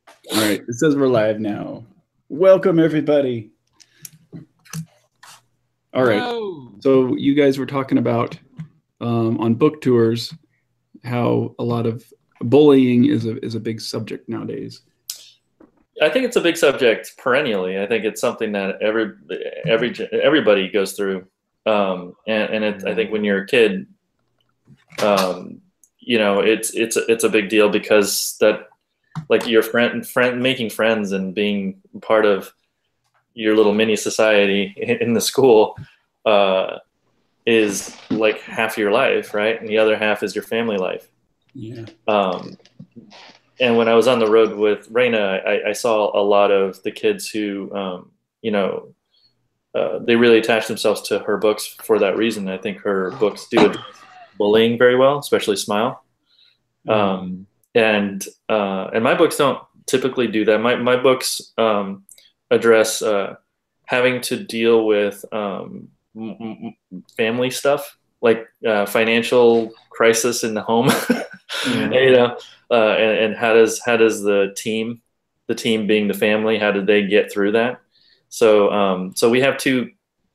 All right, it says we're live now. Welcome, everybody. All right. Hello. So you guys were talking about on book tours how a lot of bullying is a big subject nowadays. I think it's a big subject perennially. I think it's something that everybody goes through, I think when you're a kid, it's a big deal because that, like, your friend making friends and being part of your little mini society in the school is like half your life, right? And the other half is your family life. Yeah. And when I was on the road with Raina, I saw a lot of the kids who, they really attached themselves to her books for that reason. I think her books do address bullying very well, especially Smile. And my books don't typically do that. My books address having to deal with family stuff, like financial crisis in the home. And how does the team being the family, how did they get through that? So we have two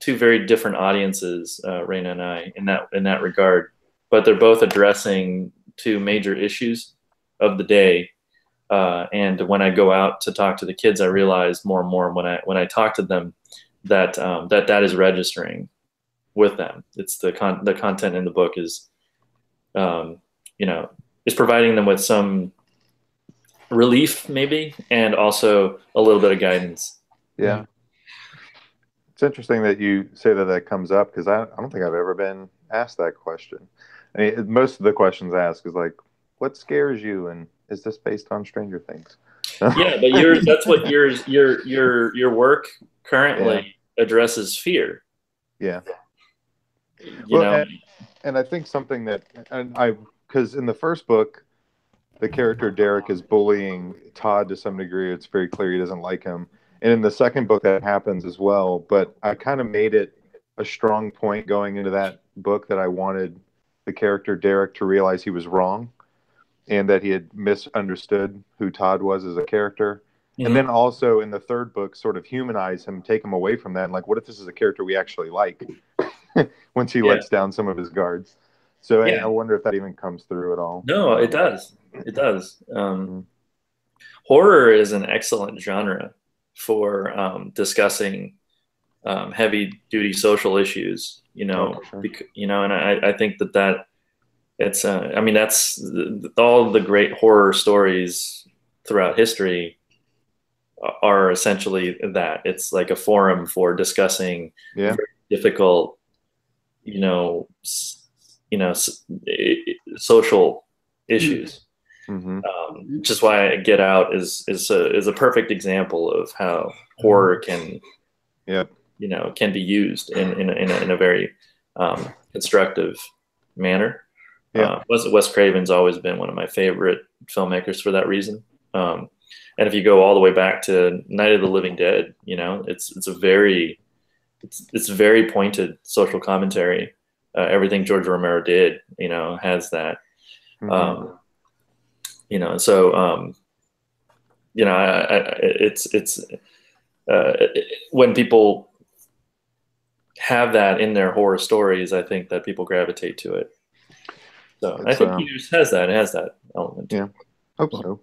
very different audiences, Raina and I, in that regard, but they're both addressing two major issues of the day. And when I go out to talk to the kids, I realize more and more when I talk to them that that is registering with them. It's the content in the book is, is providing them with some relief maybe, and also a little bit of guidance. Yeah. It's interesting that you say that comes up, because I don't think I've ever been asked that question. I mean, most of the questions asked is like, what scares you, and is this based on Stranger Things? Yeah, but that's what your work currently addresses fear. Yeah. You know? And I think something that, because in the first book, the character Derek is bullying Todd to some degree. It's very clear he doesn't like him. And in the second book, that happens as well. But I kind of made it a strong point going into that book that I wanted the character Derek to realize he was wrong, and that he had misunderstood who Todd was as a character. Mm-hmm. And then also in the third book, sort of humanize him, take him away from that. And like, what if this is a character we actually like once he lets down some of his guards? So I wonder if that even comes through at all. No, it does. It does. Horror is an excellent genre for discussing heavy duty social issues, sure. And I think that it's, that's all the great horror stories throughout history are essentially that. It's like a forum for discussing very difficult, social issues. Mm-hmm. Which is why Get Out is a perfect example of how horror can be used in a very constructive manner. Wes Craven's always been one of my favorite filmmakers for that reason. And if you go all the way back to Night of the Living Dead, it's very pointed social commentary. Everything George Romero did, has that. Mm-hmm. When people have that in their horror stories, I think that people gravitate to it. So I think Peters has that element. Yeah, hope so.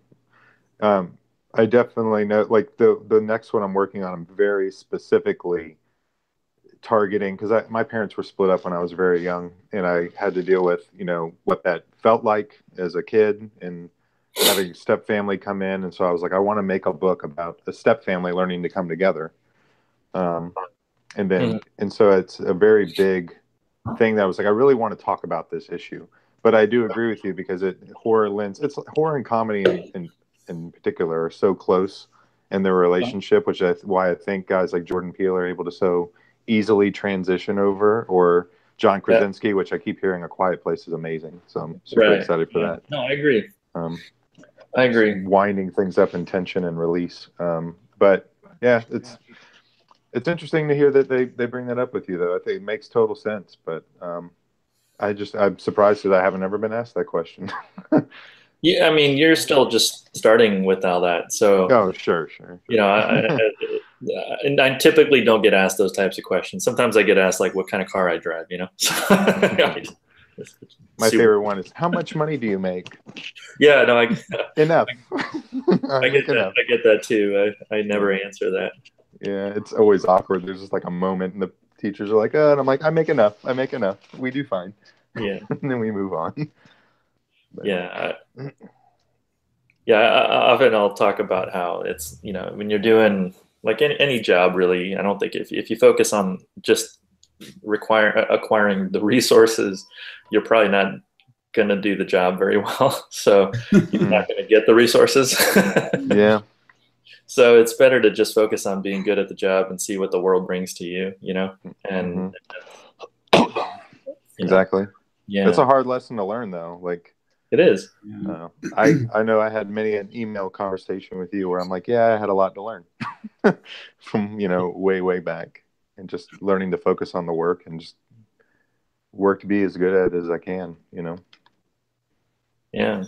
I definitely know, like the next one I'm working on, I'm very specifically targeting, because my parents were split up when I was very young, and I had to deal with what that felt like as a kid and having step family come in. And so I was like, I want to make a book about a step family learning to come together. And so it's a very big thing that I was like, I really want to talk about this issue. But I do agree with you, because horror and comedy in particular are so close in their relationship, which why I think guys like Jordan Peele are able to so easily transition over, or John Krasinski, which I keep hearing A Quiet Place is amazing. So I'm super excited for that. No, I agree. I agree. Winding things up in tension and release. But yeah, it's interesting to hear that they bring that up with you, though. I think it makes total sense. But I'm surprised that I haven't ever been asked that question. Yeah, I mean, you're still just starting with all that, so Oh, sure, sure, you know, and I typically don't get asked those types of questions. Sometimes I get asked like what kind of car I drive, you know. My Super. favorite one is, how much money do you make? Yeah, no, Enough. I get make that. enough. I get that too. I never answer that. Yeah, it's always awkward. There's just like a moment, and the teachers are like, and I'm like, I make enough. I make enough. We do fine. Yeah, And then we move on. But, yeah, yeah. Often I'll talk about how it's, you know, when you're doing like any job, really. I don't think if you focus on just acquiring the resources, you're probably not going to do the job very well. So you're not going to get the resources. yeah. So it's better to just focus on being good at the job and see what the world brings to you, you know? And exactly. Yeah. That's a hard lesson to learn, though. Like, it is. I know I had many an email conversation with you where I'm like, yeah, I had a lot to learn from, way back, and just learning to focus on the work and just work to be as good at it as I can, Yeah.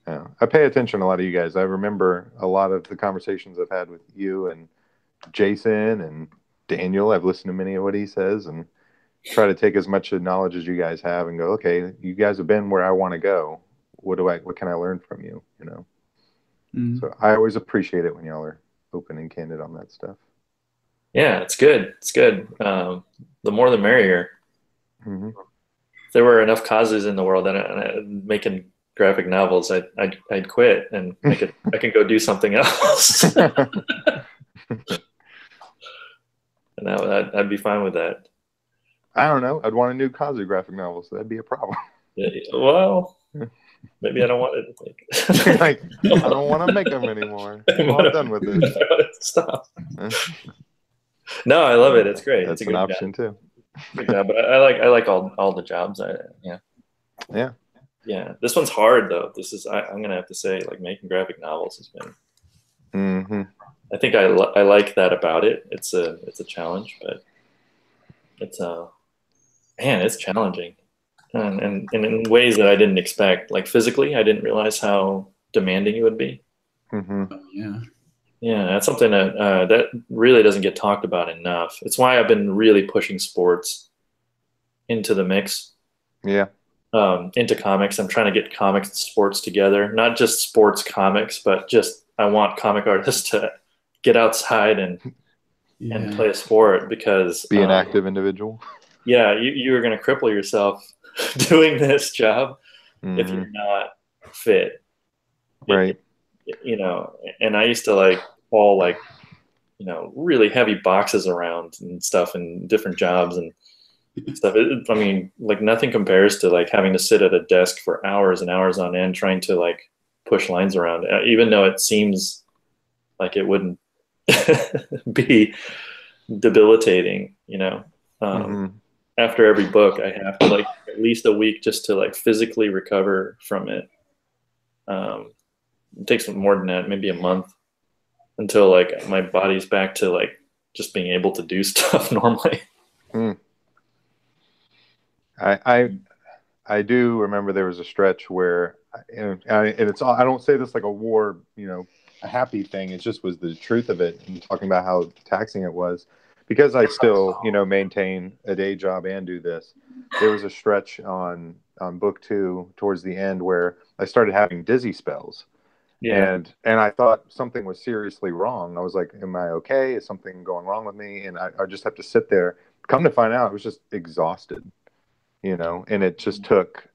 Yeah. I pay attention to a lot of you guys. I remember a lot of the conversations I've had with you and Jason and Daniel. I've listened to many of what he says and try to take as much knowledge as you guys have and go, okay, you guys have been where I want to go. What can I learn from you? So I always appreciate it when y'all are open and candid on that stuff. Yeah, it's good. It's good. The more the merrier. Mm-hmm. If there were enough causes in the world that making graphic novels, I'd quit and I could go do something else. And I'd be fine with that. I don't know. I'd want a new cause of graphic novels. So that'd be a problem. Yeah, well, maybe I don't want it. Like, I don't want to make them anymore. I'm all done with this. Stop. No, I love it. It's great. That's it's a an good option job. too. Good job. But I like all the jobs. Yeah. This one's hard though. I'm gonna have to say, like, making graphic novels has been. Mm-hmm. I think I like that about it. It's a challenge, but it's challenging, and in ways that I didn't expect. Like physically, I didn't realize how demanding it would be. Mm-hmm. Yeah, that's something that really doesn't get talked about enough. It's why I've been really pushing sports into the mix. Yeah. Into comics. I'm trying to get comics and sports together. Not just sports comics, but just I want comic artists to get outside and play a sport, because be an active individual. Yeah, you are going to cripple yourself doing this job if you're not fit. Right. And I used to like haul like really heavy boxes around and stuff in different jobs and stuff. I mean, like nothing compares to like having to sit at a desk for hours and hours on end trying to like push lines around, even though it seems like it wouldn't be debilitating, After every book, I have to like at least a week just to like physically recover from it. It takes more than that, maybe a month, until like my body's back to like just being able to do stuff normally. I do remember there was a stretch where, and it's all, I don't say this like a war, a happy thing. It just was the truth of it, and talking about how taxing it was, because I still, maintain a day job and do this. There was a stretch on book 2 towards the end where I started having dizzy spells. Yeah. And I thought something was seriously wrong. I was like, am I okay? Is something going wrong with me? And I just have to sit there. Come to find out, I was just exhausted, and it just took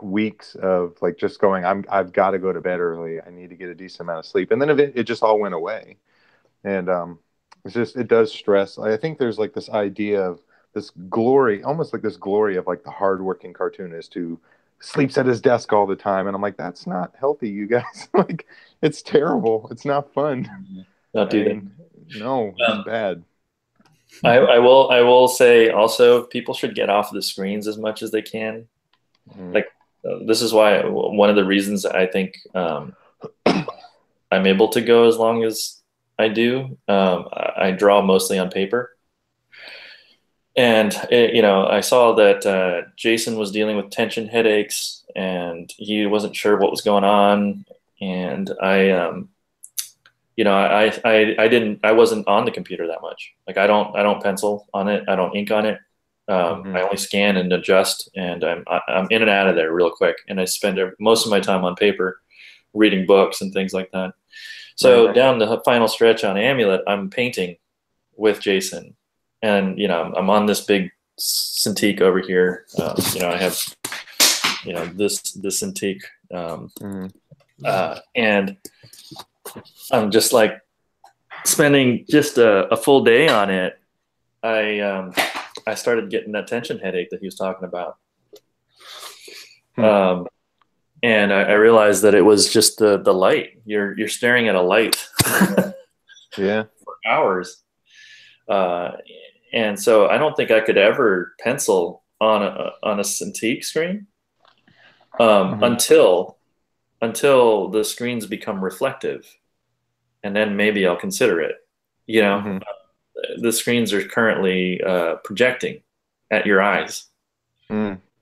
weeks of like just going, I've got to go to bed early. I need to get a decent amount of sleep. And then it just all went away. And it does stress. I think there's like this idea of this glory, almost like this glory of like the hardworking cartoonist who sleeps at his desk all the time. And I'm like, that's not healthy, you guys. Like, it's terrible. It's not fun. Not do that. No, it's bad. I will say also, people should get off the screens as much as they can. Like, this is why one of the reasons I think I'm able to go as long as I do. I draw mostly on paper, And you know, I saw that Jason was dealing with tension headaches, and he wasn't sure what was going on. And you know, I wasn't on the computer that much. Like I don't pencil on it. I don't ink on it. I only scan and adjust, and I'm in and out of there real quick. And I spend most of my time on paper, reading books and things like that. So down the final stretch on Amulet, I'm painting with Jason, and you know, I'm on this big Cintiq over here. You know, I have, you know, this Cintiq, and I'm just like spending just a full day on it. I started getting that tension headache that he was talking about. And I realized that it was just the light. You're staring at a light yeah, for hours. And so I don't think I could ever pencil on a Cintiq screen until the screens become reflective, and then maybe I'll consider it. You know, the screens are currently projecting at your eyes.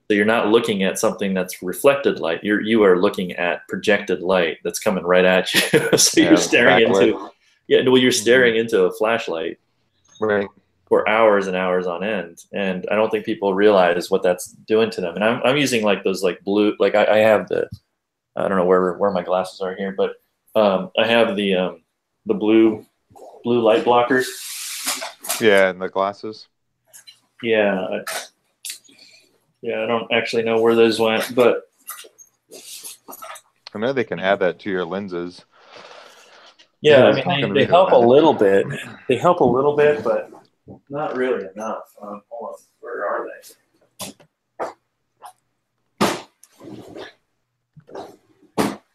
So you're not looking at something that's reflected light. You are looking at projected light that's coming right at you. So you're staring into you're staring into a flashlight for hours and hours on end. And I don't think people realize what that's doing to them. And I'm using like those like blue, like I have I don't know where my glasses are here, but I have the blue light blockers. Yeah, and the glasses. Yeah. I don't actually know where those went, but I know they can add that to your lenses. Yeah, I mean, they help a little bit. They help a little bit, but not really enough. Hold on, where are they?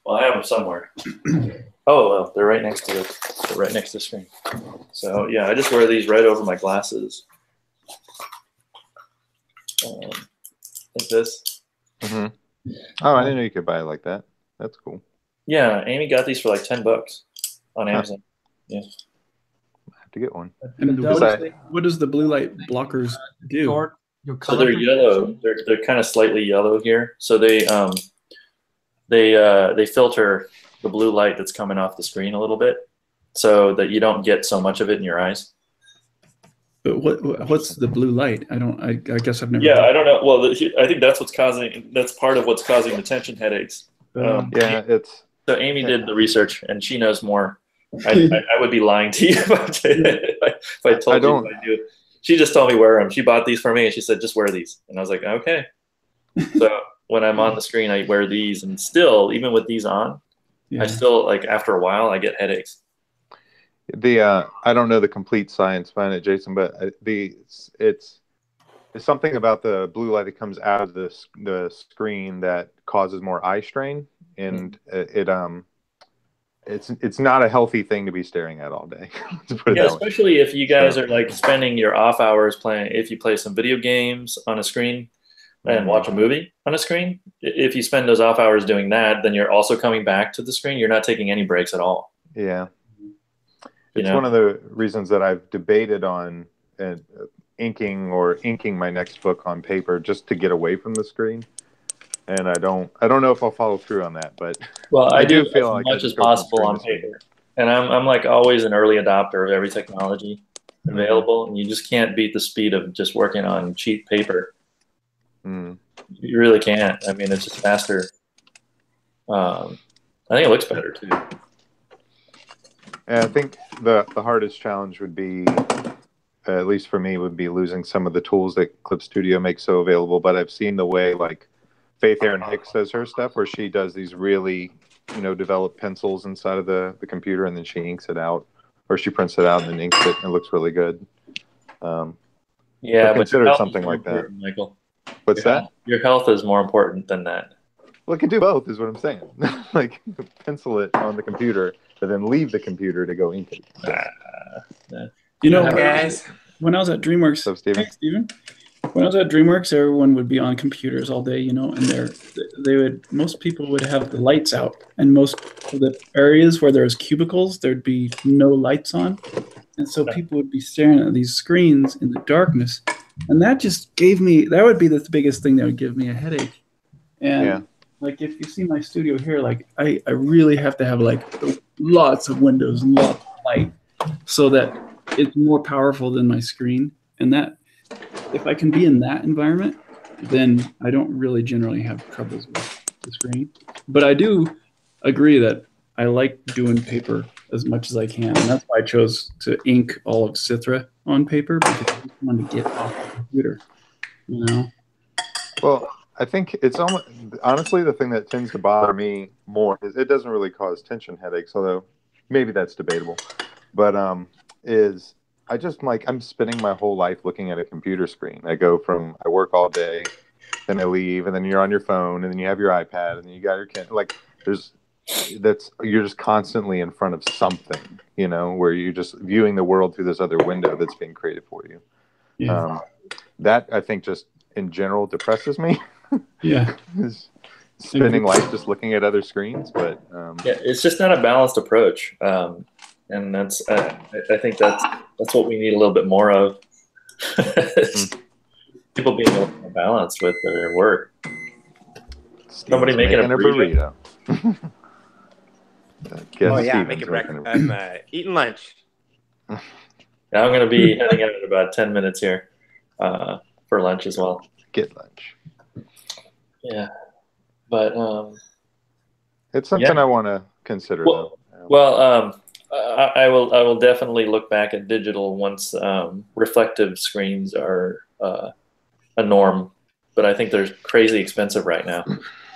Well, I have them somewhere. Oh, well, they're right next to the screen. So yeah, I just wear these right over my glasses, like this. Oh, I didn't know you could buy it like that. That's cool. Yeah, Amy got these for like $10 on Amazon. Yeah, I have to get one. And what does the blue light blockers do? So they're yellow. They're kind of slightly yellow here. So they filter the blue light that's coming off the screen a little bit, so that you don't get so much of it in your eyes. But what's the blue light? I guess I've never. Yeah, I don't know. Well, I think that's part of what's causing the tension headaches. So Amy did the research, and she knows more. I would be lying to you if I told you I knew. She just told me wear them. She bought these for me, and she said, just wear these. And I was like, okay. So when I'm on the screen, I wear these, and still, even with these on, I still, like, after a while, I get headaches. I don't know the complete science behind it, Jason, but it's something about the blue light that comes out of the screen that causes more eye strain, and it's not a healthy thing to be staring at all day. Especially if you guys are like spending your off hours playing. If you play some video games on a screen and watch a movie on a screen, if you spend those off hours doing that, then you're also coming back to the screen. You're not taking any breaks at all. Yeah. It's one of the reasons that I've debated on inking my next book on paper, just to get away from the screen. And I don't know if I'll follow through on that, but I do feel like as much as possible on paper. And I'm like always an early adopter of every technology available, and you just can't beat the speed of just working on cheap paper. You really can't. I mean, it's just faster. I think it looks better too. And I think the hardest challenge would be, at least for me, would be losing some of the tools that Clip Studio makes so available. But I've seen the way like Faith Erin Hicks does her stuff, where she does these really, developed pencils inside of the computer, and then she inks it out, or she prints it out and then inks it, and it looks really good. But consider something like that, Michael. What's that? Your health is more important than that. Well, it can do both, is what I'm saying. Like pencil it on the computer, but then leave the computer to go ink it. Guys, when I was at DreamWorks, What's up, Steven? Hey, Steven. When I was at DreamWorks, everyone would be on computers all day, and most people would have the lights out, and most of the areas where there was cubicles, there'd be no lights on, and so people would be staring at these screens in the darkness, And that just gave me, that would be the biggest thing that would give me a headache. And Yeah. like, if you see my studio here, like I really have to have like lots of windows and lots of light so that it's more powerful than my screen. And that, if I can be in that environment, then I don't really generally have troubles with the screen. But I do agree that I like doing paper as much as I can. And that's why I chose to ink all of Cithra on paper, because I just wanted to get off the computer, you know? Well, I think it's almost, honestly, the thing that tends to bother me more is it doesn't really cause tension headaches, although maybe that's debatable. But is I just like I'm spending my whole life looking at a computer screen. I work all day, then I leave, and then you're on your phone, and then you have your iPad, and then you got your like you're just constantly in front of something, where you're just viewing the world through this other window that's being created for you. Yeah. That I think just in general depresses me. Yeah. Spending life just looking at other screens, but yeah, it's just not a balanced approach, and that's I think that's what we need a little bit more of. People being a little more balanced with their work. Somebody making a burrito. Oh yeah, making breakfast. I'm eating lunch. Yeah, I'm going to be heading out in about 10 minutes here for lunch as well. Get lunch. Yeah, but it's something I want to consider. Well, I will definitely look back at digital once reflective screens are a norm. But I think they're crazy expensive right now.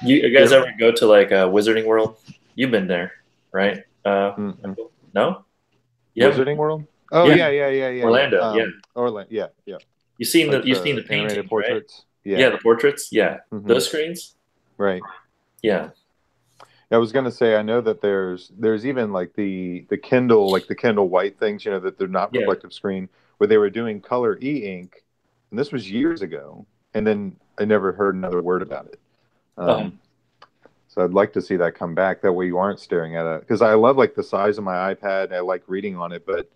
You guys ever go to like a Wizarding World? You've been there, right? No? Wizarding World? Oh yeah. Orlando, yeah. Orlando, yeah. You've seen the paintings, portraits, right? Yeah, the portraits, yeah. Those screens, right? Yeah. I was going to say, I know that there's even like the Kindle, like the Kindle White things, that they're not reflective screen, where they were doing color e-ink, and this was years ago, and then I never heard another word about it. So I'd like to see that come back. That way you aren't staring at it, because I love like the size of my iPad. I like reading on it, but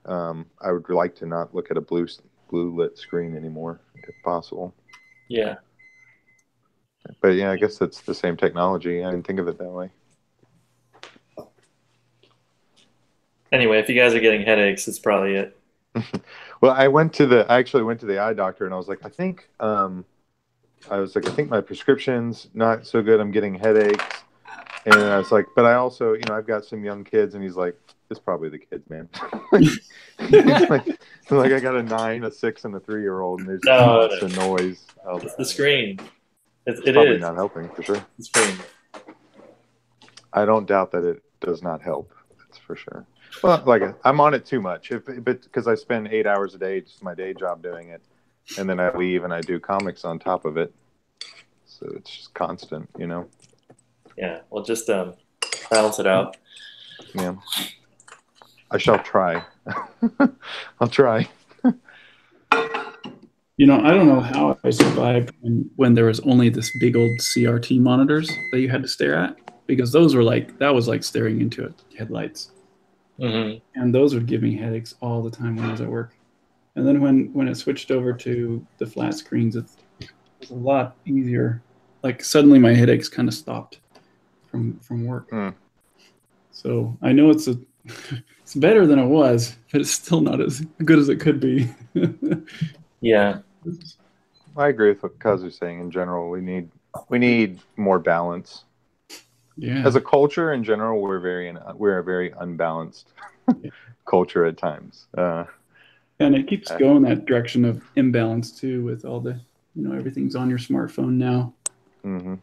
I would like to not look at a blue lit screen anymore, if possible. Yeah. But yeah, I guess it's the same technology. I didn't think of it that way. Anyway, if you guys are getting headaches, it's probably it. Well, I actually went to the eye doctor, and I was like, I think my prescription's not so good. I'm getting headaches. And I was like, but I also, I've got some young kids, and he's like, it's probably the kids, man. like I got a 9, a 6, and a 3-year-old, and there's lots of noise. It's the screen. It's probably not helping, for sure. The screen. I don't doubt that it does not help. That's for sure. Well, like I'm on it too much, because I spend 8 hours a day, just my day job, doing it, and then I leave and I do comics on top of it. So it's just constant, Yeah. Well, just balance it out. Yeah. I shall try. I'll try. I don't know how I survived when there was only this big old CRT monitors that you had to stare at, because that was like staring into headlights. Mm-hmm. And those would give me headaches all the time when I was at work. And then when it switched over to the flat screens, it was a lot easier. Like suddenly my headaches kind of stopped from work. So I know it's better than it was, but it's still not as good as it could be. Yeah. I agree with what Kazu's saying. In general, we need more balance. Yeah. As a culture in general, we're a very unbalanced culture at times. And it keeps going that direction of imbalance too, with all the everything's on your smartphone now. Mm-hmm.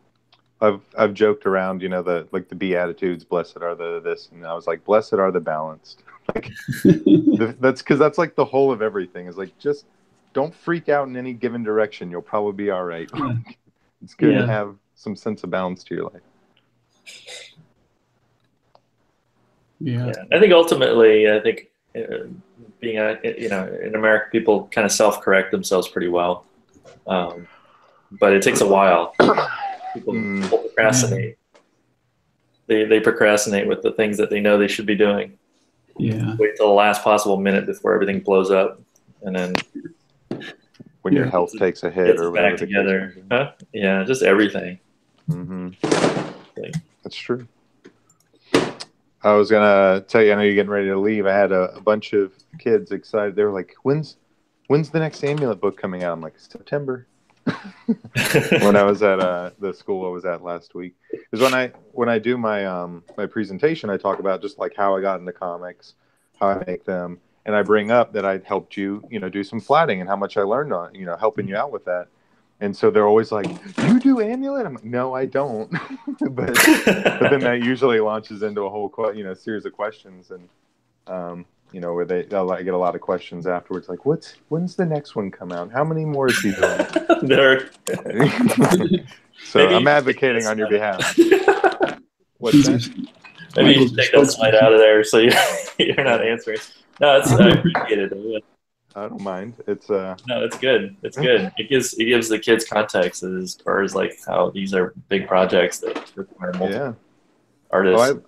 I've joked around, the Beatitudes, blessed are the this, and I was like, blessed are the balanced. Like that's because that's like the whole of everything is like, just don't freak out in any given direction. You'll probably be all right. Yeah. It's good to have some sense of balance to your life. Yeah. I think ultimately, being in America, people kind of self-correct themselves pretty well, but it takes a while. People procrastinate. They procrastinate with the things that they know they should be doing. Yeah. Wait till the last possible minute before everything blows up, and then when your health takes a hit or whatever. Back together. Huh? Yeah, just everything. That's true. I was gonna tell you, I know you're getting ready to leave. I had a bunch of kids excited. They were like, "When's the next Amulet book coming out?" I'm like, "September." When I was at the school I was at last week, because when I do my my presentation, I talk about just like how I got into comics, how I make them, and I bring up that I helped you, do some flatting and how much I learned on, helping you out with that. And so they're always like, "You do Amulet?" I'm like, "No, I don't." but then that usually launches into a whole series of questions, and where I get a lot of questions afterwards, like, when's the next one come out? How many more is he doing? So I'm advocating on your behalf. What's that? Maybe you should take that slide out of there so you're not answering. No, I appreciate it. I don't mind. It's no, it's good. It's good. It gives the kids context as far as like how these are big projects that require multiple artists. Well,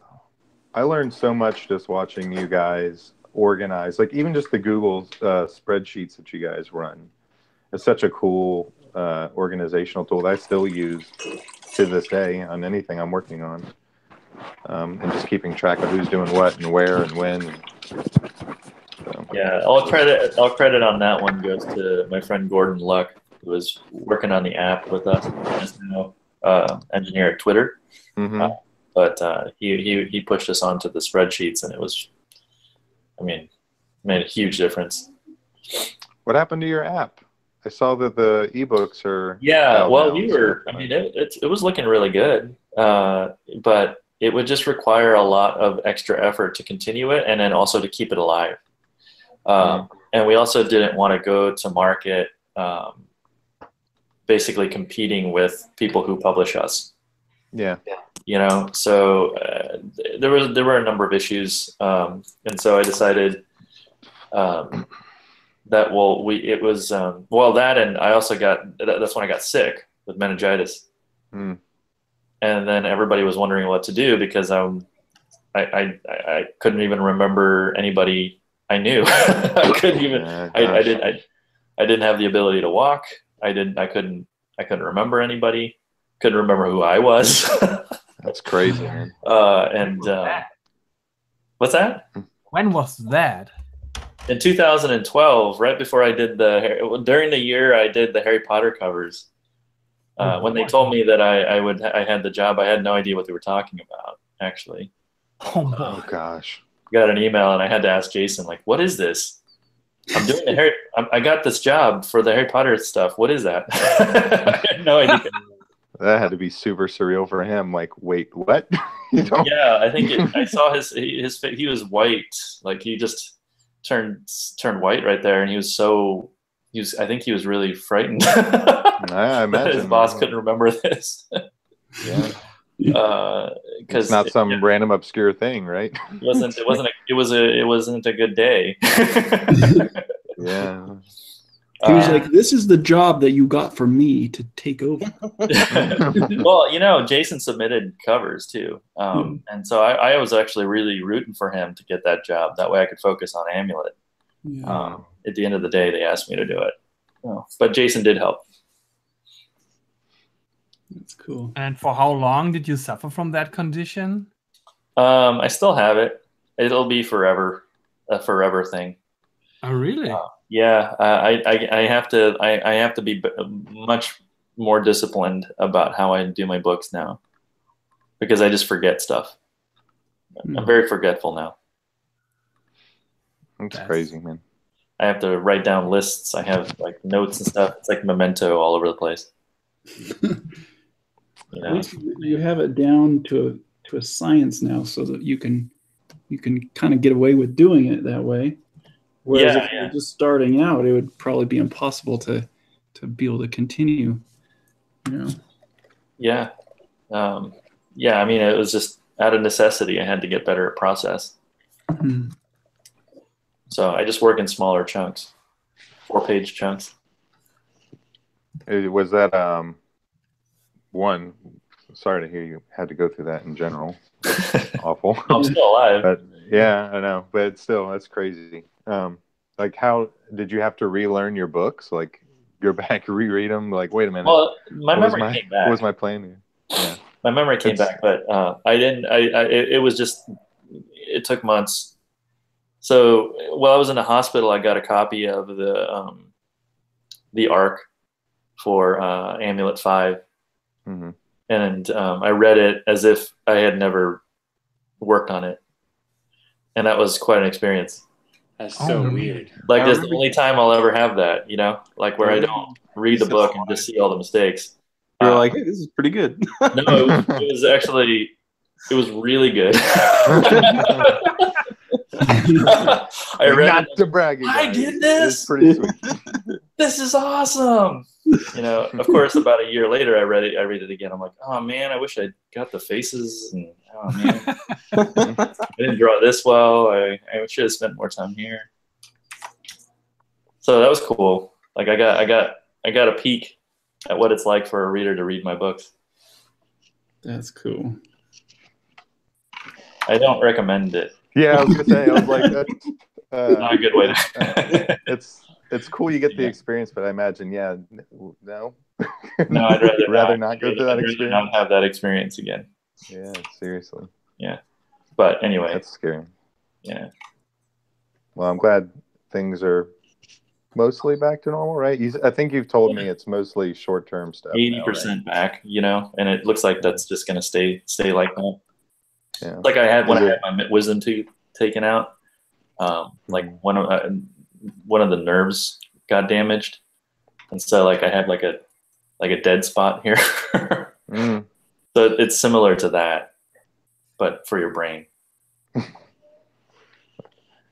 I learned so much just watching you guys organize, like even just the Google spreadsheets that you guys run. It's such a cool organizational tool that I still use to this day on anything I'm working on, and just keeping track of who's doing what and where and when. Yeah, all credit on that one goes to my friend Gordon Luck, who was working on the app with us. He's now engineer at Twitter, but he pushed us onto the spreadsheets, and it was, made a huge difference. What happened to your app? I saw that the ebooks are it was looking really good, but it would just require a lot of extra effort to continue it, and then also to keep it alive. And we also didn't want to go to market basically competing with people who publish us. Yeah. So there were a number of issues, and so I decided that that, and I also that's when I got sick with meningitis, and then everybody was wondering what to do because I couldn't even remember anybody I knew. I couldn't even. I didn't have the ability to walk. I couldn't remember anybody. Couldn't remember who I was. That's crazy, man. What's that? When was that? In 2012, right before I did during the year I did the Harry Potter covers. When they told me that I had the job, I had no idea what they were talking about, actually. Oh gosh. Got an email and I had to ask Jason, like, what is this? I'm doing I got this job for the Harry Potter stuff. What is that? I had no idea. That had to be super surreal for him. Like, wait, what? Yeah, I think I saw his face. He was white. Like he just turned white right there, and I think he was really frightened. I imagine his boss couldn't remember this. Yeah. Because it's not some random obscure thing, right? It wasn't a good day. Yeah. He was like, "This is the job that you got for me to take over." Well, Jason submitted covers too, and so I was actually really rooting for him to get that job. That way, I could focus on Amulet. Yeah. At the end of the day, they asked me to do it, but Jason did help. That's cool. And for how long did you suffer from that condition? I still have it. It'll be forever, a forever thing. Oh, really? Yeah, I have to be much more disciplined about how I do my books now, because I just forget stuff. I'm very forgetful now. That's crazy, man. I have to write down lists. I have like notes and stuff. It's like memento all over the place. You have it down to a science now, so that you can kind of get away with doing it that way. Whereas if you're just starting out, it would probably be impossible to be able to continue. Yeah. It was just out of necessity. I had to get better at process. Mm-hmm. So I just work in smaller chunks, 4-page chunks. Was that one? Sorry to hear you had to go through that in general. Awful. I'm still alive. But yeah, I know. But still, that's crazy. Like, how did you have to relearn your books? Like, go back, reread them? Like, wait a minute. Well, my memory came back. What was my plan here? Yeah. My memory came back, but I didn't. It was just. It took months. So while I was in the hospital, I got a copy of the arc for Amulet 5, and I read it as if I had never worked on it, and that was quite an experience. That's so weird. Like, that's the only time I'll ever have that, you know, like where I don't read the book and just see all the mistakes. You're like, hey, this is pretty good. No, it was actually, it was really good. I read not to brag. I did this. It's pretty sweet. This is awesome. You know, of course, about a year later, I read it again. I'm like, oh man, I wish I got the faces. And oh man, I didn't draw this well. I should have spent more time here. So that was cool. Like I got a peek at what it's like for a reader to read my books. That's cool. I don't recommend it. Yeah, I was gonna say. I was like, that's not a good way to. It's cool you get the experience, but I imagine, no. No, I'd rather not go through that experience. Not have that experience again. Yeah, seriously. Yeah, but anyway, that's scary. Yeah. Well, I'm glad things are mostly back to normal, right? I think you've told me it's mostly short-term stuff. 80% back, you know, and it looks like that's just going to stay like that. Yeah. Like I had when I had my wisdom tooth taken out, like one of the nerves got damaged, and so like I had like a dead spot here. So it's similar to that, but for your brain.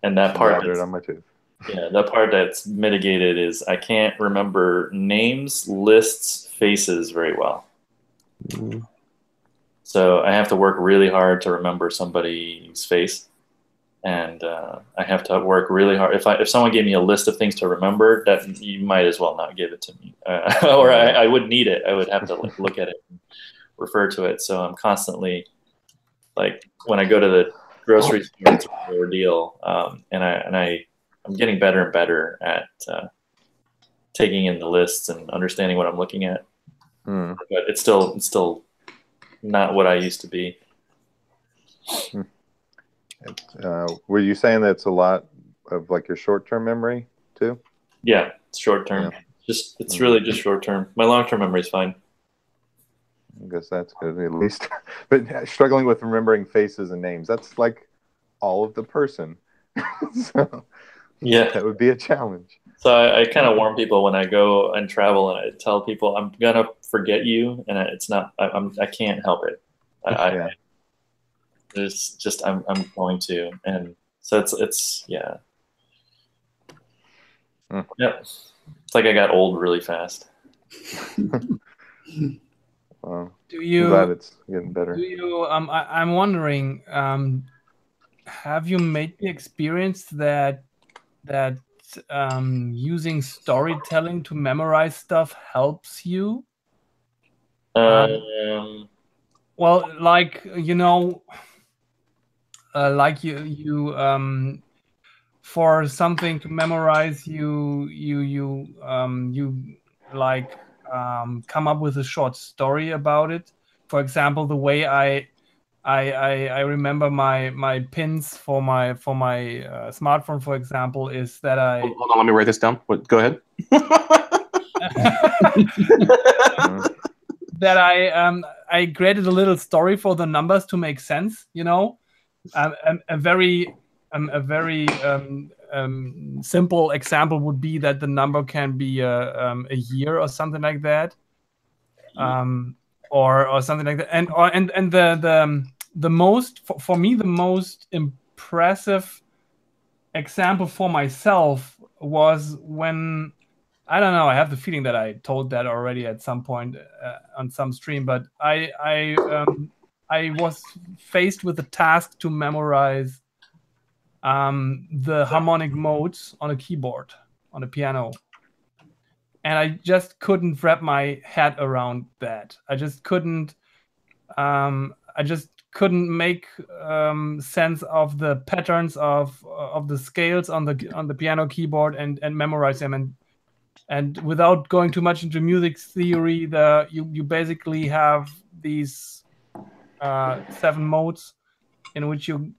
And that part on my tooth. Yeah, that part that's mitigated is I can't remember names, lists, faces very well. So I have to work really hard to remember somebody's face, and I have to work really hard. If someone gave me a list of things to remember, that you might as well not give it to me, or I would need it. I would have to like look at it and refer to it. So I'm constantly like when I go to the grocery store, it's an ordeal, and I'm getting better and better at taking in the lists and understanding what I'm looking at. But it's still not what I used to be. Were you saying that it's a lot of like your short-term memory too? Yeah, it's short-term. Yeah. It's really just short-term. My long-term memory is fine. I guess that's good at least. But struggling with remembering faces and names, that's like all of the person. So yeah, that would be a challenge. So I kind of warn people when I go and travel, and I tell people I'm gonna forget you, and it's not. I can't help it. There's just I'm going to, and so it's yeah. Yeah, it's like I got old really fast. Well, do you? I'm glad it's getting better. Do you? I'm wondering. Have you made the experience that using storytelling to memorize stuff helps you? Well, like like you for something to memorize, you like come up with a short story about it. For example, the way I remember my pins for my smartphone, for example, is that I hold on, let me write this down. Go ahead. That I created a little story for the numbers to make sense. You know, a very simple example would be that the number can be a year or something like that, or something like that, and the most for me the most impressive example for myself was when I don't know, I have the feeling that I told that already at some point on some stream, but I was faced with the task to memorize the harmonic modes on a keyboard, on a piano. And I just couldn't wrap my head around that. I just couldn't make sense of the patterns of the scales on the piano keyboard and memorize them. And And without going too much into music theory, you basically have these 7 modes in which you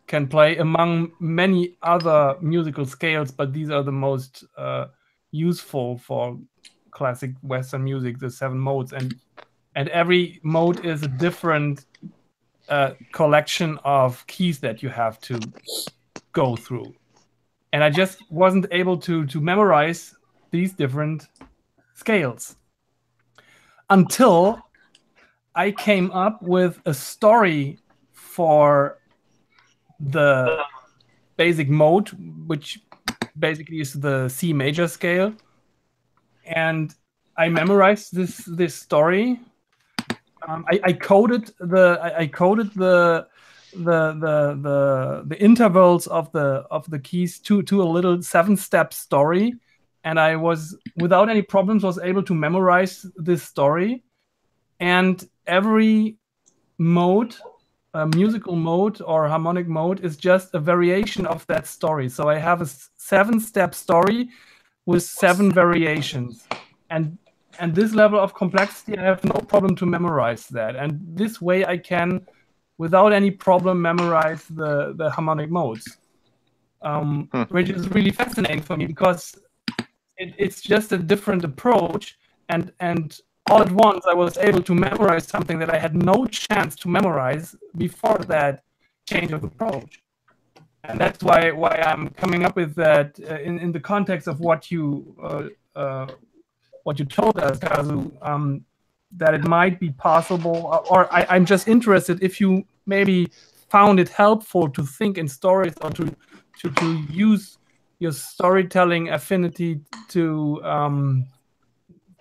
can play among many other musical scales, but these are the most useful for classic Western music, the 7 modes. And every mode is a different collection of keys that you have to go through. And I just wasn't able to memorize these different scales until I came up with a story for the basic mode, which basically is the C major scale. And I memorized this story. I coded the intervals of the keys to a little 7-step story, and I was, without any problems, was able to memorize this story. And every mode, musical mode or harmonic mode, is just a variation of that story. So I have a 7-step story with 7 variations, and this level of complexity, I have no problem to memorize that. And this way I can, without any problem, memorize the harmonic modes, which is really fascinating for me, because it's just a different approach. And all at once, I was able to memorize something that I had no chance to memorize before that change of approach. And that's why I'm coming up with that in the context of what you told us, Kazu, that it might be possible, or I'm just interested if you maybe found it helpful to think in stories, or to use your storytelling affinity to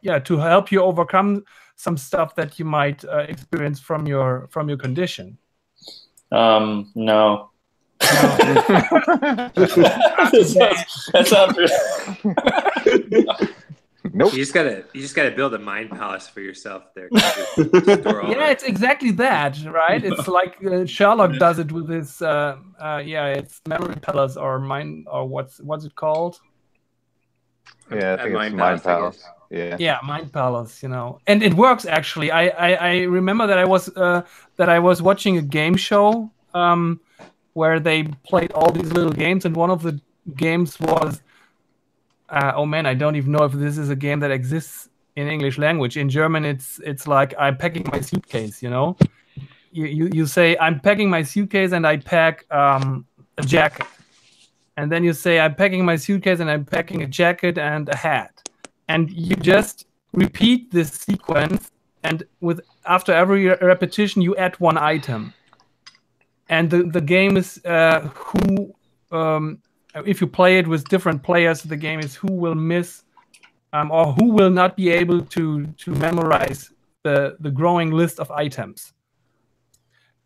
help you overcome some stuff that you might experience from your condition. No. that sounds Nope. You just gotta build a mind palace for yourself there. Yeah, it's exactly that, right? It's like Sherlock does it with his it's memory palace, or mind, or what's it called? Yeah, I think it's Mind Palace. Yeah, Mind Palace, and it works actually. I remember that I was watching a game show where they played all these little games, and one of the games was oh man, I don't even know if this is a game that exists in English language. In German, it's like, I'm packing my suitcase. You say, I'm packing my suitcase and I pack a jacket, and then you say, I'm packing my suitcase and I'm packing a jacket and a hat, and you just repeat this sequence, and after every repetition you add 1 item, and the game is if you play it with different players, the game is who will miss or who will not be able to memorize the growing list of items.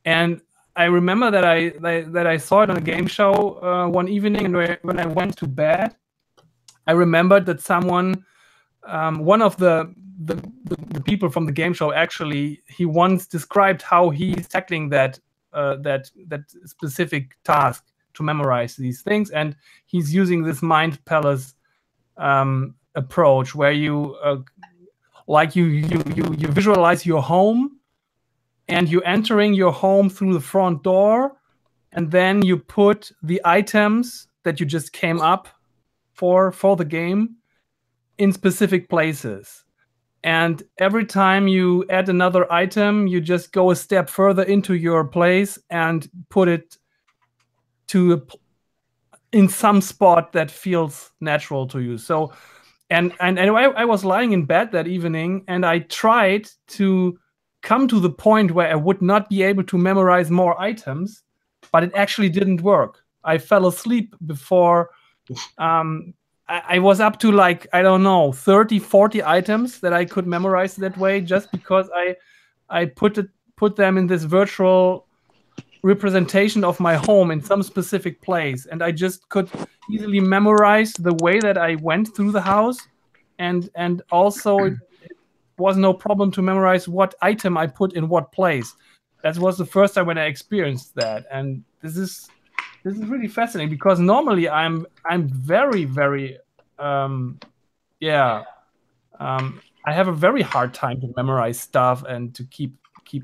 And I remember that I saw it on a game show one evening, and when I went to bed, I remembered that someone, one of the people from the game show, actually, he once described how he's tackling that specific task to memorize these things, and he's using this Mind Palace approach, where you you visualize your home, and you're entering your home through the front door, and then you put the items that you just came up for the game in specific places. And every time you add another item, you just go a step further into your place and put it in some spot that feels natural to you. So, and I was lying in bed that evening, and I tried to come to the point where I would not be able to memorize more items, but it actually didn't work. I fell asleep before I was up to, like, I don't know, 30, 40 items that I could memorize that way, just because I put them in this virtual representation of my home in some specific place, and I just could easily memorize the way that I went through the house, and also it was no problem to memorize what item I put in what place. That was the first time when I experienced that, and this is really fascinating, because normally I'm very, very yeah, I have a very hard time to memorize stuff and to keep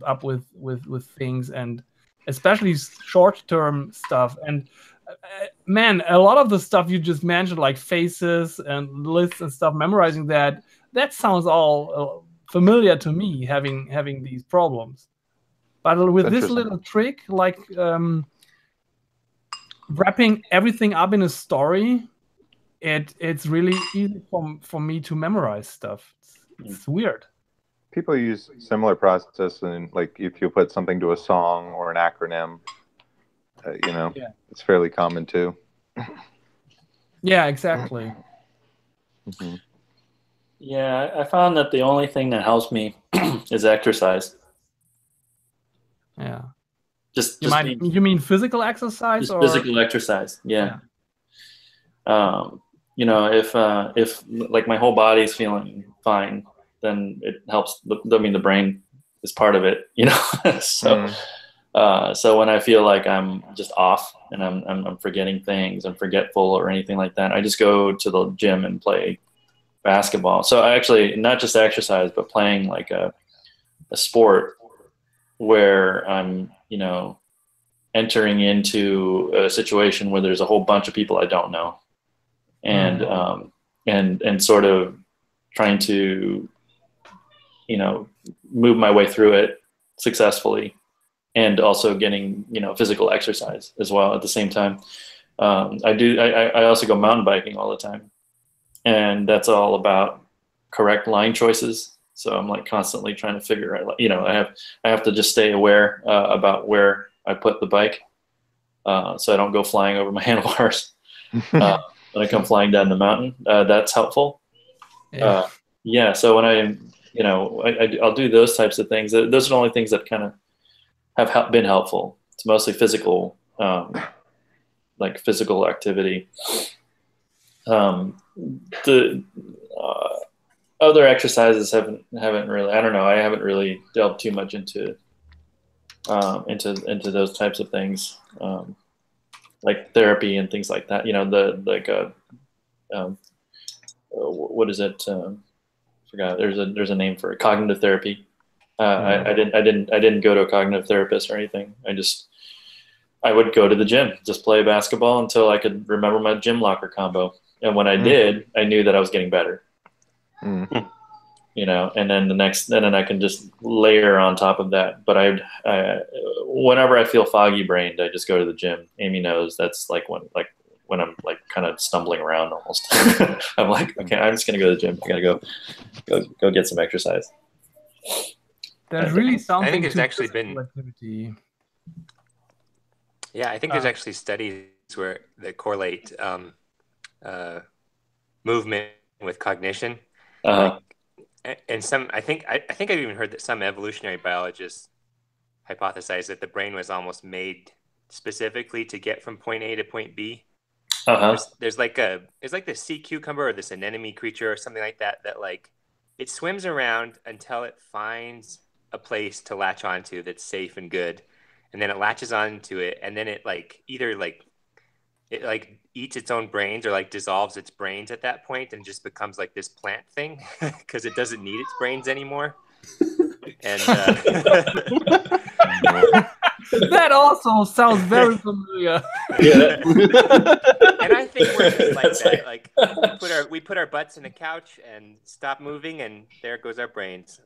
up with things, and especially short-term stuff. And man, a lot of the stuff you just mentioned, like faces and lists and stuff, memorizing that sounds all familiar to me, having these problems. But with this little trick, like wrapping everything up in a story, it's really easy for me to memorize stuff. It's weird. People use similar process, and like if you put something to a song or an acronym, it's fairly common too. Yeah, exactly. Mm-hmm. Yeah, I found that the only thing that helps me is exercise. Yeah. You mean physical exercise? Just physical exercise. Yeah. If like my whole body's feeling fine, then it helps. The brain is part of it, So, so when I feel like I'm just off and I'm forgetting things, I'm forgetful or anything like that, I just go to the gym and play basketball. So I actually not just exercise, but playing like a sport where I'm, entering into a situation where there's a whole bunch of people I don't know, and and sort of trying to, move my way through it successfully, and also getting, physical exercise as well at the same time. I also go mountain biking all the time, and that's all about correct line choices. So I'm like constantly trying to figure out, I have to just stay aware about where I put the bike, so I don't go flying over my handlebars when I come flying down the mountain. That's helpful. Yeah. So when I'll do those types of things. Those are the only things that kind of have been helpful. It's mostly physical, like physical activity. The other exercises haven't really. I don't know. I haven't really delved too much into those types of things, like therapy and things like that. What is it? Forgot. There's a name for it. Cognitive therapy. I didn't go to a cognitive therapist or anything. I would go to the gym, just play basketball until I could remember my gym locker combo. And when I did, I knew that I was getting better. And then then I can just layer on top of that. But whenever I feel foggy brained, I just go to the gym. Amy knows that's like when I'm like kind of stumbling around almost. I'm like, okay, I'm just gonna go to the gym. I gotta go get some exercise. There's really something. I think it's actually been activity. Yeah, I think there's actually studies that correlate movement with cognition. And I think I've even heard that some evolutionary biologists hypothesize that the brain was almost made specifically to get from point A to point B. There's like this sea cucumber or this anemone creature or something like that like it swims around until it finds a place to latch onto that's safe and good, and then it latches onto it, and then it either eats its own brains or like dissolves its brains at that point and just becomes like this plant thing because it doesn't need its brains anymore. And that also sounds very familiar. Yeah. And I think we're just like that. Like we put our butts in a couch and stop moving, and there goes our brains.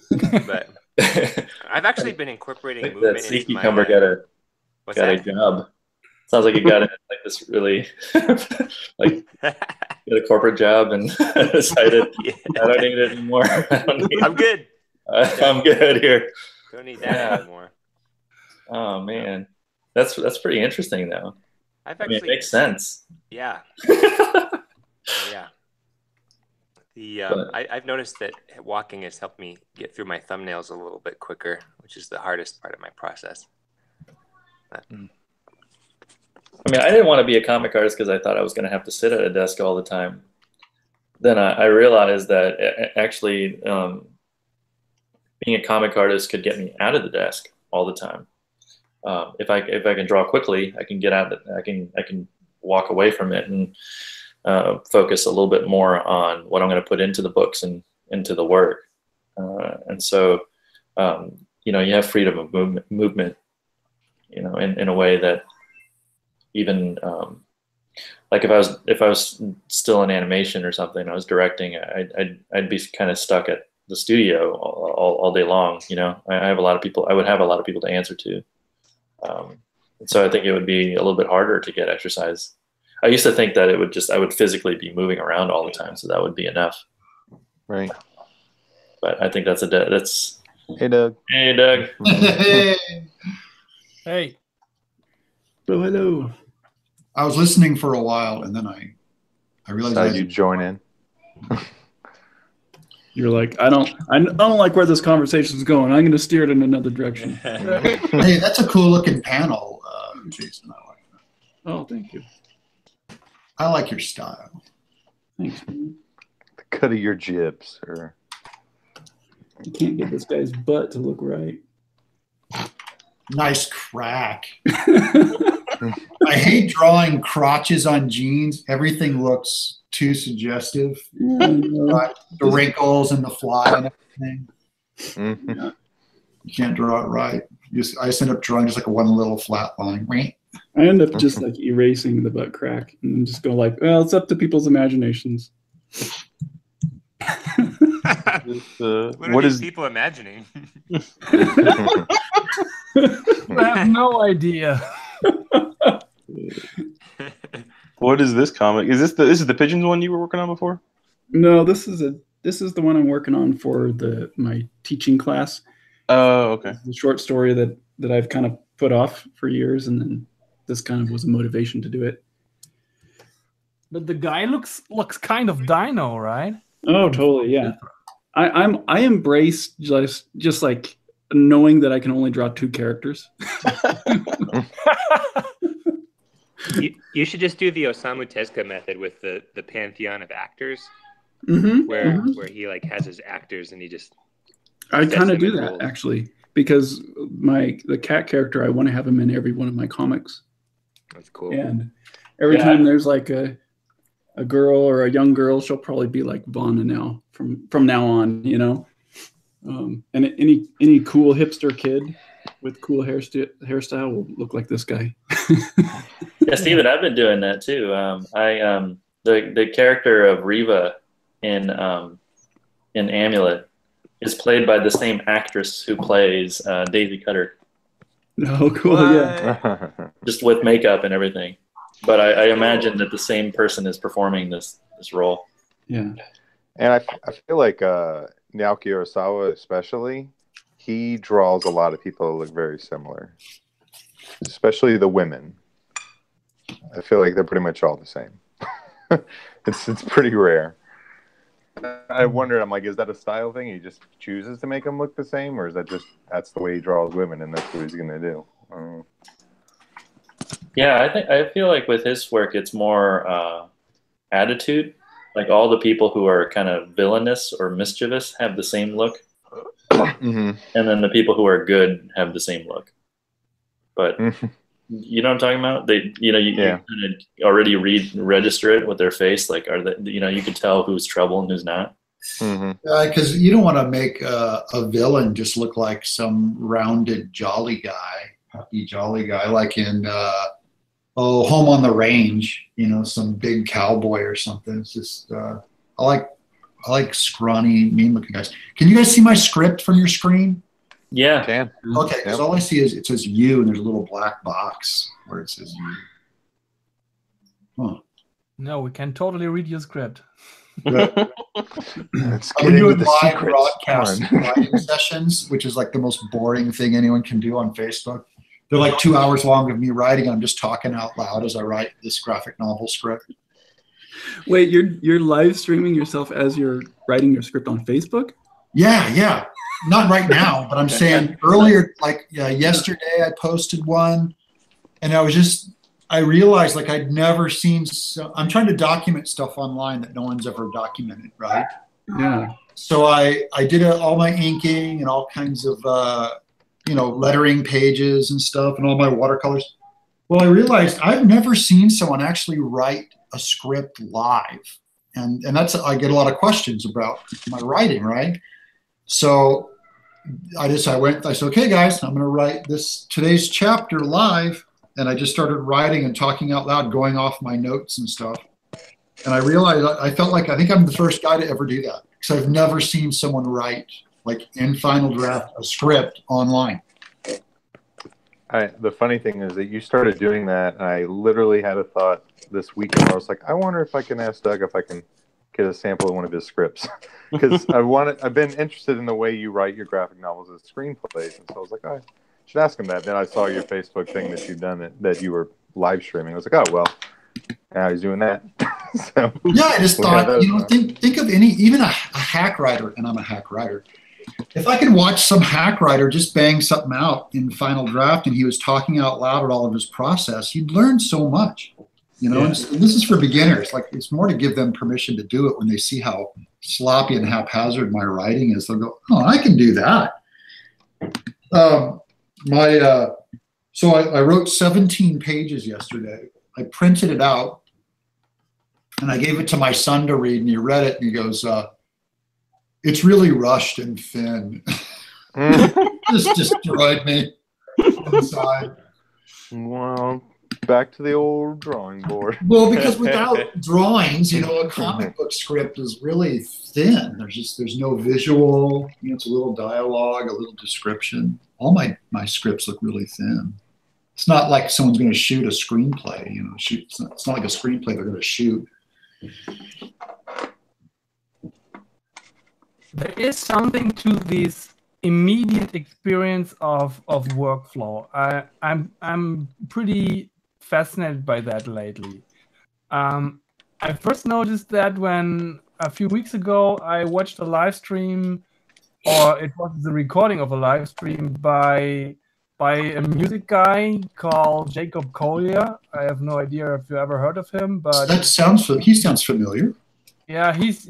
But I've actually been incorporating movement that sea into cucumber my got a job. Sounds like you got like this really like get a corporate job and decided I don't need it anymore. I'm good. I'm good here. Don't need that anymore. Oh man, that's pretty interesting though. It makes sense. Yeah. Yeah. I've noticed that walking has helped me get through my thumbnails a little bit quicker, which is the hardest part of my process. I didn't want to be a comic artist because I thought I was going to have to sit at a desk all the time. Then I realized that actually being a comic artist could get me out of the desk all the time. If I can draw quickly, I can get out. I can walk away from it and focus a little bit more on what I'm going to put into the books and into the work. And so, you have freedom of movement, in a way that even, like if I was still in animation or something, I was directing, I'd be kind of stuck at the studio all day long. I have a lot of people, I would have a lot of people to answer to. And so I think it would be a little bit harder to get exercise. I used to think that I would physically be moving around all the time, so that would be enough. Right. But I think that's Hey, Doug. Hey, Doug. Hey. Hello. I was listening for a while, and then I realized you join in. You're like, I don't like where this conversation is going. I'm going to steer it in another direction. Hey, that's a cool looking panel, Jason. I like that. Oh, thank you. I like your style. Thanks, man. The cut of your jib, sir. You can't get this guy's butt to look right. Nice crack. I hate drawing crotches on jeans. Everything looks too suggestive. Right? The wrinkles and the fly and everything. Mm-hmm. Yeah. You can't draw it right. I just end up drawing just like one little flat line. I end up just like erasing the butt crack and then just go like, well, it's up to people's imaginations. What are these people imagining? I have no idea. What is this comic? Is this the Pigeons one you were working on before? No, this is the one I'm working on for my teaching class. Oh, okay. The short story that I've kind of put off for years, and then this kind of was a motivation to do it. But the guy looks kind of dino, right? Oh, totally, yeah. I embrace just like knowing that I can only draw 2 characters. You should just do the Osamu Tezuka method with the pantheon of actors, where he like has his actors and he just. I kind of do that actually, because the cat character, I want to have him in every one of my comics. That's cool. And every time there's like a girl or a young girl, she'll probably be like Vonna now from now on, and any cool hipster kid with cool hairstyle will look like this guy. Yeah, Steven, I've been doing that too. The character of Riva in Amulet is played by the same actress who plays Daisy Cutter. Oh, cool! What? Yeah, just with makeup and everything. But I imagine that the same person is performing this role. Yeah, and I feel like Naoki Urasawa, especially, he draws a lot of people who look very similar, especially the women. I feel like they're pretty much all the same. It's pretty rare. I wondered, I'm like, is that a style thing? He just chooses to make them look the same, or is that's the way he draws women and that's what he's gonna do? I don't know. Yeah, I feel like with his work, it's more attitude. Like all the people who are kind of villainous or mischievous have the same look, and then the people who are good have the same look. But you know what I'm talking about? You kind of already register it with their face. Like, are they? You can tell who's trouble and who's not. Because you don't want to make a villain just look like some rounded jolly guy, happy jolly guy, like in Home on the Range. Some big cowboy or something. It's just I like scrawny, mean-looking guys. Can you guys see my script from your screen? Yeah. Can. Okay, because all I see is it says you, and there's a little black box where it says you. Huh. No, we can totally read your script. I've been doing live broadcast writing sessions, which is like the most boring thing anyone can do on Facebook. They're like 2 hours long of me writing. I'm just talking out loud as I write this graphic novel script. Wait, you're live streaming yourself as you're writing your script on Facebook? Yeah. Not right now, but I'm saying earlier, like yesterday, I posted one, and I realized like I'd never seen. I'm trying to document stuff online that no one's ever documented, right? Yeah. So I did all my inking and all kinds of lettering pages and stuff, and all my watercolors. Well, I realized I've never seen someone actually write a script live, and that's, I get a lot of questions about my writing, right? So I said, okay, guys, I'm going to write today's chapter live. And I just started writing and talking out loud, going off my notes and stuff. And I realized, I felt like, I think I'm the first guy to ever do that, because I've never seen someone write, like in Final Draft, a script online. The funny thing is that you started doing that, and I literally had a thought this weekend where I was like, I wonder if I can ask Doug if I can get a sample of one of his scripts, because I've been interested in the way you write your graphic novels as screenplays, and so I was like, oh, I should ask him that. Then I saw your Facebook thing that you've done, that you were live streaming. I was like, oh well, now he's doing that. So, yeah, I just thought, think of even a hack writer, and I'm a hack writer. If I could watch some hack writer just bang something out in Final Draft, and he was talking out loud at all of his process, you'd learn so much. And this is for beginners. Like, it's more to give them permission to do it when they see how sloppy and haphazard my writing is. They'll go, oh, I can do that. So I wrote 17 pages yesterday. I printed it out, and I gave it to my son to read, and he read it, and he goes, it's really rushed and thin. Just destroyed me inside. Well, back to the old drawing board. Well, because without drawings, a comic book script is really thin. There's no visual. It's a little dialogue, a little description. All my scripts look really thin. It's not like someone's going to shoot a screenplay. It's not like a screenplay they're going to shoot. There is something to this immediate experience of workflow. I'm pretty fascinated by that lately. I first noticed that when a few weeks ago I watched a live stream, or it was the recording of a live stream by a music guy called Jacob Collier. I have no idea if you ever heard of him, but he sounds familiar. Yeah, he's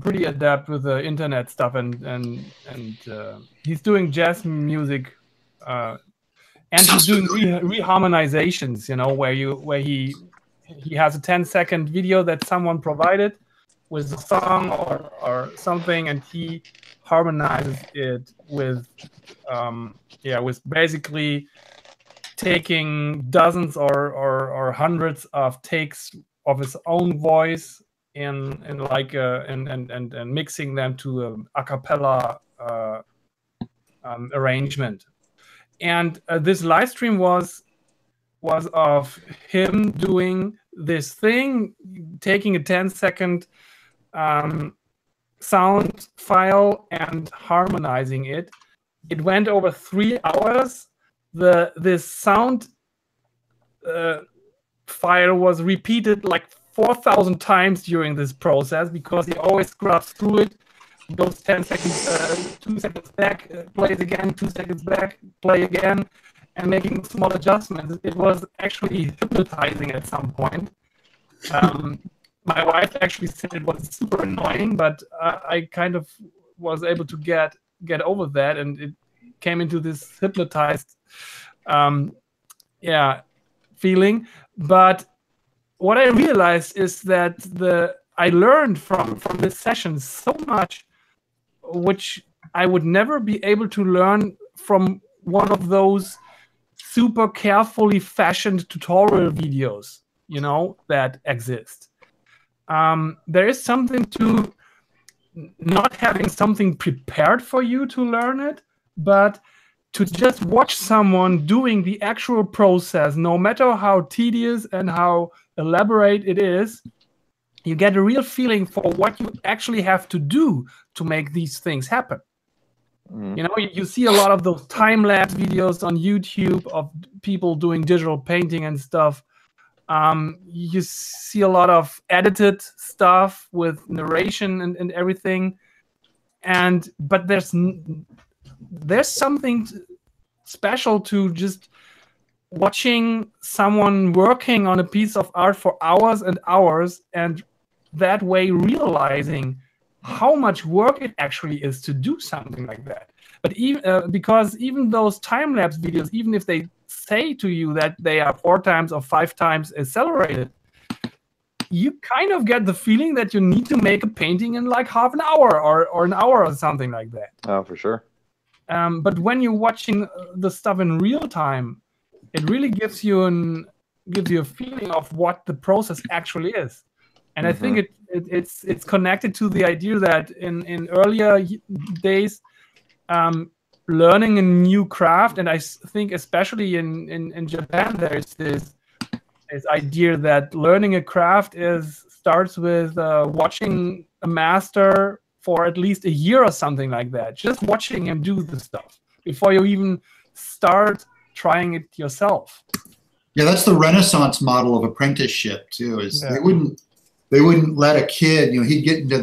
pretty adept with the internet stuff, and he's doing jazz music, and he's doing reharmonizations. Where he has a 10-second video that someone provided with a song or something, and he harmonizes it with basically taking dozens or hundreds of takes of his own voice and mixing them to a cappella arrangement. And this live stream was of him doing this thing, taking a 10-second sound file and harmonizing it. It went over 3 hours. This sound file was repeated like 4,000 times during this process, because he always scrubs through it, goes 10 seconds, 2 seconds back, plays again, 2 seconds back, play again, and making small adjustments. It was actually hypnotizing at some point. My wife actually said it was super annoying, but I kind of was able to get over that, and it came into this hypnotized feeling. But what I realized is that I learned from this session so much, which I would never be able to learn from one of those super carefully fashioned tutorial videos, that exist. There is something to not having something prepared for you to learn it, but to just watch someone doing the actual process, no matter how tedious and how elaborate it is, you get a real feeling for what you actually have to do to make these things happen. You see a lot of those time-lapse videos on YouTube of people doing digital painting and stuff. You see a lot of edited stuff with narration and everything. But there's something special to just watching someone working on a piece of art for hours and hours, and that way realizing how much work it actually is to do something like that. But even because even those time-lapse videos, even if they say to you that they are 4 times or 5 times accelerated, you kind of get the feeling that you need to make a painting in like half an hour or an hour or something like that. Oh, for sure. But when you're watching the stuff in real time, it really gives you a feeling of what the process actually is. And I think it's connected to the idea that in earlier days, learning a new craft, and I think especially in Japan, there's this idea that learning a craft starts with watching a master for at least a year or something like that. Just watching him do the stuff before you even start trying it yourself. Yeah, that's the Renaissance model of apprenticeship too. They wouldn't let a kid, he'd get into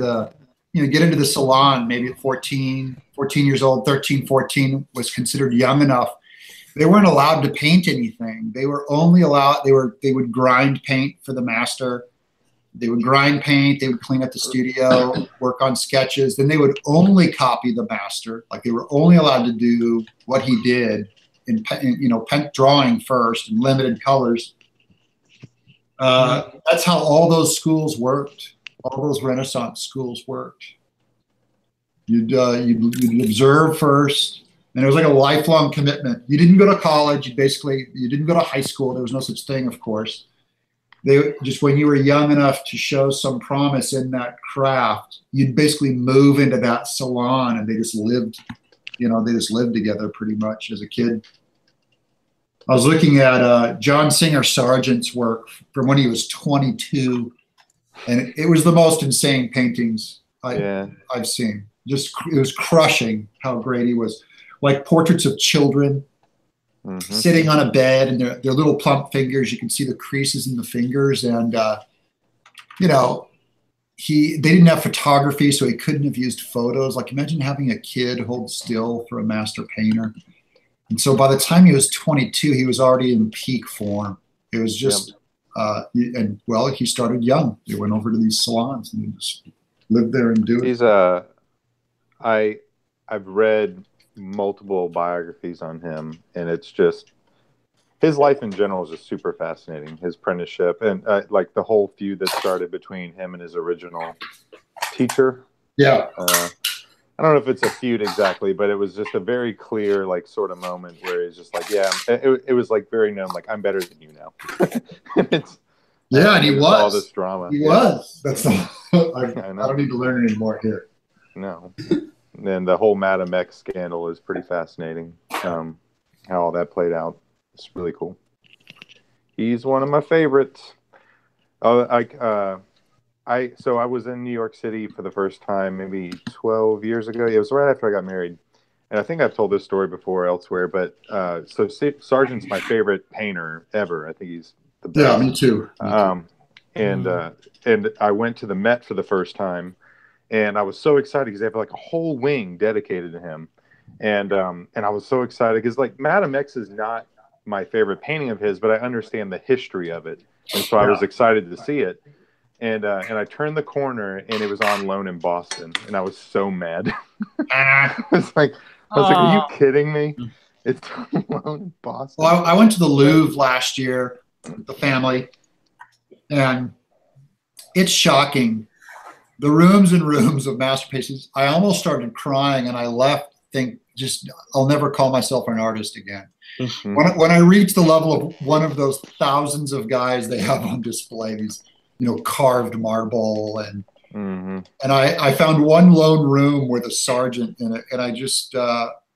the salon maybe at 14 years old, 13, 14 was considered young enough. They weren't allowed to paint anything. They were only allowed, they would grind paint for the master. They would grind paint, they would clean up the studio, work on sketches. Then they would only copy the master. Like they were only allowed to do what he did in drawing first and limited colors. That's how all those schools worked. All those Renaissance schools worked. You'd observe first, and it was like a lifelong commitment. You didn't go to college. You didn't go to high school. There was no such thing, of course. They just, when you were young enough to show some promise in that craft, you'd basically move into that salon, and they just lived together pretty much as a kid. I was looking at John Singer Sargent's work from when he was 22, and it was the most insane paintings I've seen. Just, it was crushing how great he was. Like portraits of children sitting on a bed, and their little plump fingers. You can see the creases in the fingers, and they didn't have photography, so he couldn't have used photos. Like imagine having a kid hold still for a master painter. And so by the time he was 22, he was already in peak form. It was just, he started young. They went over to these salons and he just lived there and do it. I've read multiple biographies on him, and it's just, his life in general is just super fascinating. His apprenticeship and like the whole feud that started between him and his original teacher. Yeah. I don't know if it's a feud exactly, but it was just a very clear, like, sort of moment where he's just like, yeah, it was like very known, like, I'm better than you now. And he was. All this drama. He was. That's all. I don't need to learn anymore here. No. And the whole Madame X scandal is pretty fascinating. How all that played out. It's really cool. He's one of my favorites. So I was in New York City for the first time maybe 12 years ago. It was right after I got married. And I think I've told this story before elsewhere, but so Sargent's my favorite painter ever. I think he's the best. Yeah, me too. And I went to the Met for the first time, and I was so excited because they have like a whole wing dedicated to him. And I was so excited because like Madame X is not my favorite painting of his, but I understand the history of it. And so I was excited to see it. And I turned the corner, and it was on loan in Boston, and I was so mad. I was like, are you kidding me? It's on loan in Boston. Well, I went to the Louvre last year with the family, and it's shocking. The rooms and rooms of masterpieces. I almost started crying, and I left, I'll never call myself an artist again. When I reached the level of one of those thousands of guys they have on display, these carved marble, and I found one lone room with a Sargent in it, and I just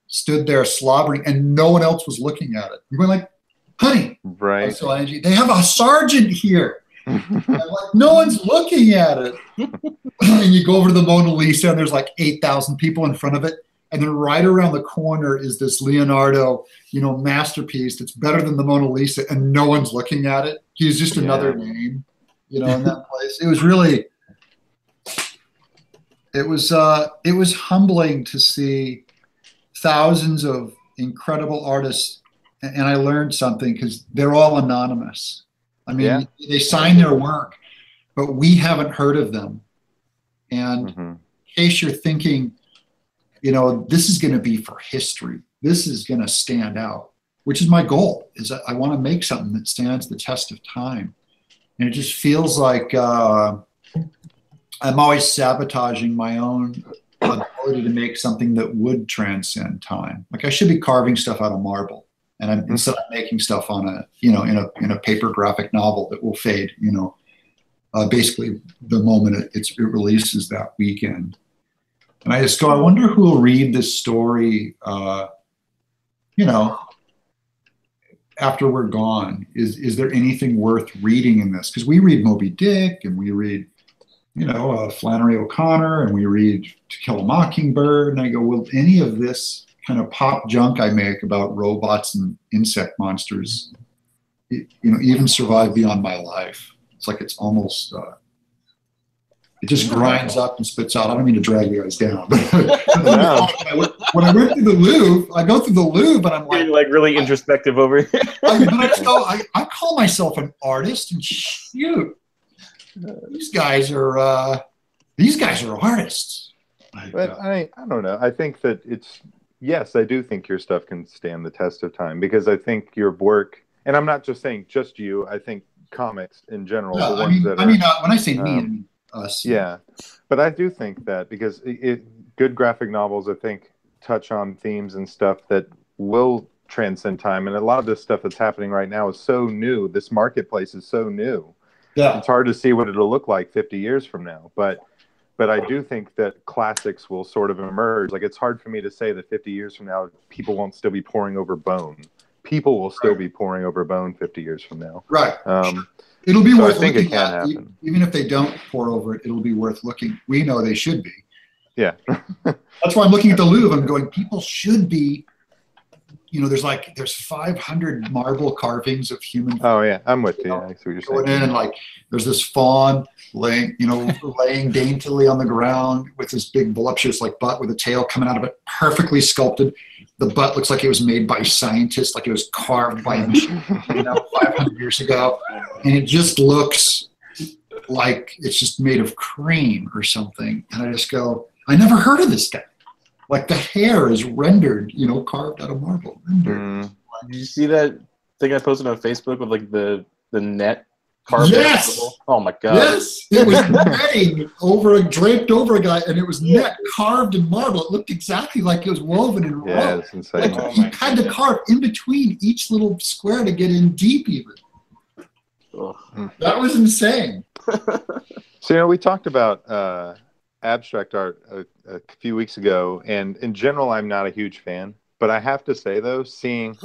stood there slobbering, and no one else was looking at it. I'm going like, honey, right? So Angie, they have a Sargent here. I'm like, no one's looking at it. And you go over to the Mona Lisa, and there's like 8,000 people in front of it. And then right around the corner is this Leonardo, masterpiece that's better than the Mona Lisa, and no one's looking at it. He's just another name. In that place. It was really, it was humbling to see thousands of incredible artists, and I learned something because they're all anonymous. I mean, they sign their work, but we haven't heard of them. And in case you're thinking, this is going to be for history. This is going to stand out. which is my goal, is that I want to make something that stands the test of time. And it just feels like I'm always sabotaging my own ability to make something that would transcend time. Like I should be carving stuff out of marble, and instead of making stuff on a, you know, in a paper graphic novel that will fade, you know, basically the moment it releases that weekend. And I just go, I wonder who will read this story, you know, after we're gone. Is there anything worth reading in this? Because we read Moby Dick, and we read, you know, Flannery O'Connor, and we read To Kill a Mockingbird, and I go, will any of this kind of pop junk I make about robots and insect monsters, you know, even survive beyond my life? It's like it's almost, it just grinds up and spits out. I don't mean to drag you guys down, but when I went through the Louvre, I go through the Louvre, and I'm like really introspective over here. I call myself an artist, and shoot, these guys are artists. But I don't know. I think that yes, I do think your stuff can stand the test of time, because I think your work, and I'm not just saying just you, I think comics in general. Yeah, the ones when I say me, I mean us. Yeah, but I do think that because good graphic novels, I think, touch on themes and stuff that will transcend time. And a lot of this stuff that's happening right now is so new. This marketplace is so new. Yeah, it's hard to see what it'll look like 50 years from now. But I do think that classics will sort of emerge. Like, it's hard for me to say that 50 years from now, people won't still be poring over Bone. People will still be poring over Bone 50 years from now. Right. It'll be worth looking at. Even if they don't pour over it, it'll be worth looking. We know they should be. Yeah. That's why I'm looking at the Louvre. I'm going, people should be, you know, there's 500 marble carvings of human. Oh yeah, I'm with you. I see what you're saying. Going in, and like there's this fawn laying daintily on the ground with this big voluptuous like butt with a tail coming out of it, perfectly sculpted. The butt looks like it was made by scientists, like it was carved by a machine, 500 years ago, and it just looks like it's just made of cream or something. And I just go, I never heard of this guy. Like the hair is rendered, carved out of marble. Did you see that thing I posted on Facebook with like the net carved? Yes. Oh my god. Yes. It was draped over a guy, and it was net carved in marble. It looked exactly like it was woven in rope. Yeah, it's insane. Like he had to carve in between each little square to get in deep even. That was insane. So we talked about abstract art a few weeks ago, and in general I'm not a huge fan, but I have to say though, seeing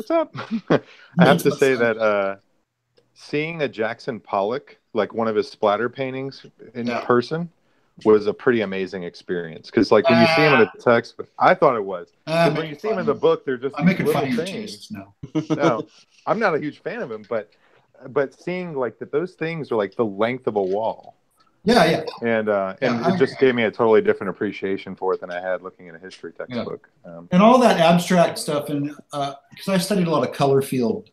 seeing a Jackson Pollock, like one of his splatter paintings in person, was a pretty amazing experience, because like when you see him in the text, I thought it was, when you see him in the book, they're just these little things. No, I'm not a huge fan of him, but seeing like that those things are like the length of a wall. Yeah. And it just gave me a totally different appreciation for it than I had looking at a history textbook. And all that abstract stuff, and because I studied a lot of color field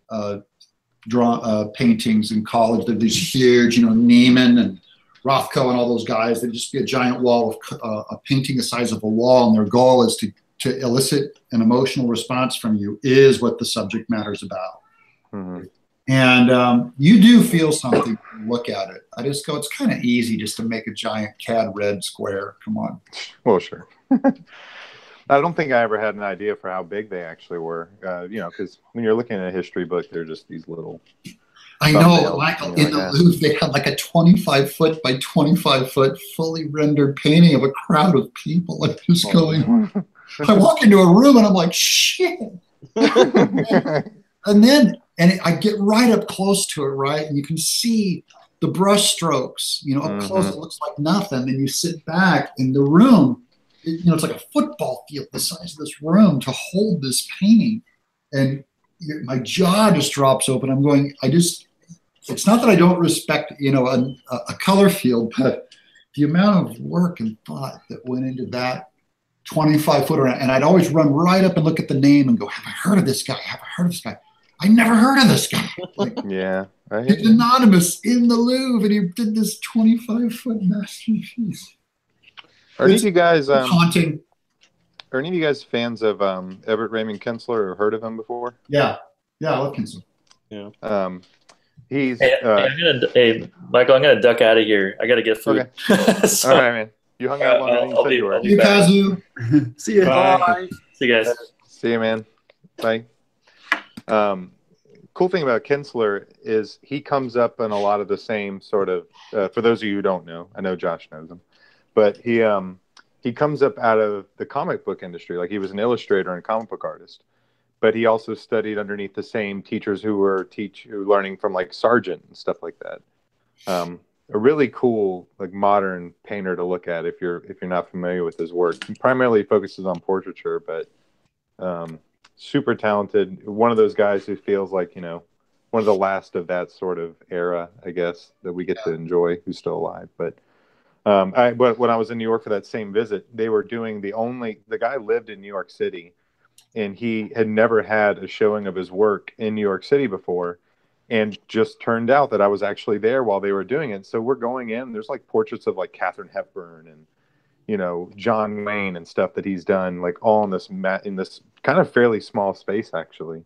paintings in college. There's these huge, Neiman and Rothko and all those guys. There'd just be a giant wall of a painting the size of a wall, and their goal is to elicit an emotional response from you, is what the subject matter is about. Mm-hmm. And you do feel something when you look at it. I just go, it's kind of easy just to make a giant CAD red square. Come on. Well, sure. I don't think I ever had an idea for how big they actually were. Because when you're looking at a history book, they're just these little. I know, Michael, in the Louvre, they had like a 25-foot by 25-foot fully rendered painting of a crowd of people. I'm just going, I walk into a room and I'm like, shit. And I get right up close to it, right? And you can see the brush strokes, up close, it looks like nothing. Then you sit back in the room, it's like a football field the size of this room to hold this painting. And my jaw just drops open. I'm going, it's not that I don't respect, a color field, but the amount of work and thought that went into that 25-footer. And I'd always run right up and look at the name and go, have I heard of this guy? Have I heard of this guy? I never heard of this guy. Like, yeah. He's anonymous in the Louvre, and he did this 25-foot masterpiece. Are any of you guys haunting? Are any of you guys fans of Everett Raymond Kinsler, or heard of him before? Yeah. Yeah, I love Kinsler. Yeah. He's hey, Michael, I'm gonna duck out of here. I gotta get food. Okay. So, all right, man. You hung out longer than you said you were. I'll be You, back. Kazu. See ya. Bye. See you guys. See you, man. Bye. Cool thing about Kinsler is he comes up in a lot of the same sort of. For those of you who don't know, I know Josh knows him, but he comes up out of the comic book industry. Like he was an illustrator and comic book artist, but he also studied underneath the same teachers who were learning from like Sargent and stuff like that. A really cool like modern painter to look at if you're not familiar with his work. He primarily focuses on portraiture, but super talented. One of those guys who feels like, one of the last of that sort of era, I guess, that we get to enjoy, who's still alive. But when I was in New York for that same visit, they were doing the guy lived in New York City, and he had never had a showing of his work in New York City before. And just turned out that I was actually there while they were doing it. So we're going in, there's like portraits of like Katharine Hepburn and, John Wayne and stuff that he's done, like all in this kind of fairly small space, actually.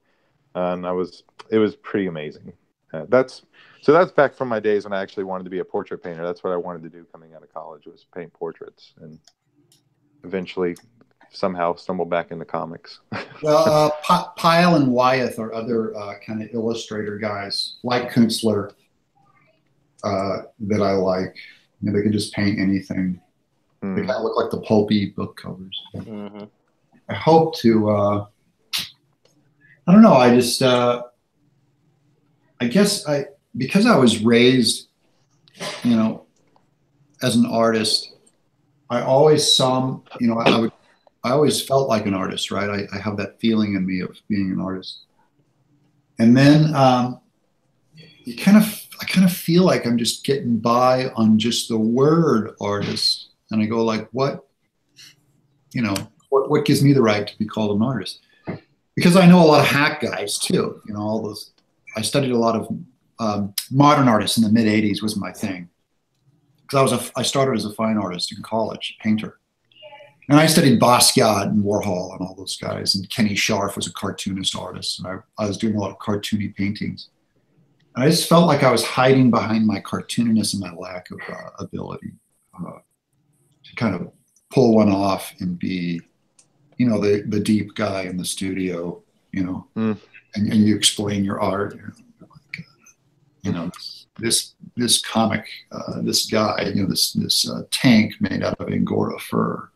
And it was pretty amazing. That's back from my days when I actually wanted to be a portrait painter. That's what I wanted to do coming out of college, was paint portraits, and eventually somehow stumbled back into comics. Well, Pyle and Wyeth are other kind of illustrator guys like Kunstler that I like. They can just paint anything. They kind of look like the pulpy book covers. Mm-hmm. I hope to. I don't know. I just. I guess because I was raised, as an artist, I always saw. I always felt like an artist, right? I have that feeling in me of being an artist. And then I kind of feel like I'm just getting by on just the word artist. And I go like, what gives me the right to be called an artist? Because I know a lot of hack guys too. All those. I studied a lot of modern artists in the mid '80s was my thing. Because I started as a fine artist in college, painter. And I studied Basquiat and Warhol and all those guys. And Kenny Scharf was a cartoonist artist. And I was doing a lot of cartoony paintings. And I just felt like I was hiding behind my cartooniness and my lack of ability to kind of pull one off and be, the deep guy in the studio, and you explain your art. This comic, this guy, this tank made out of Angora fur.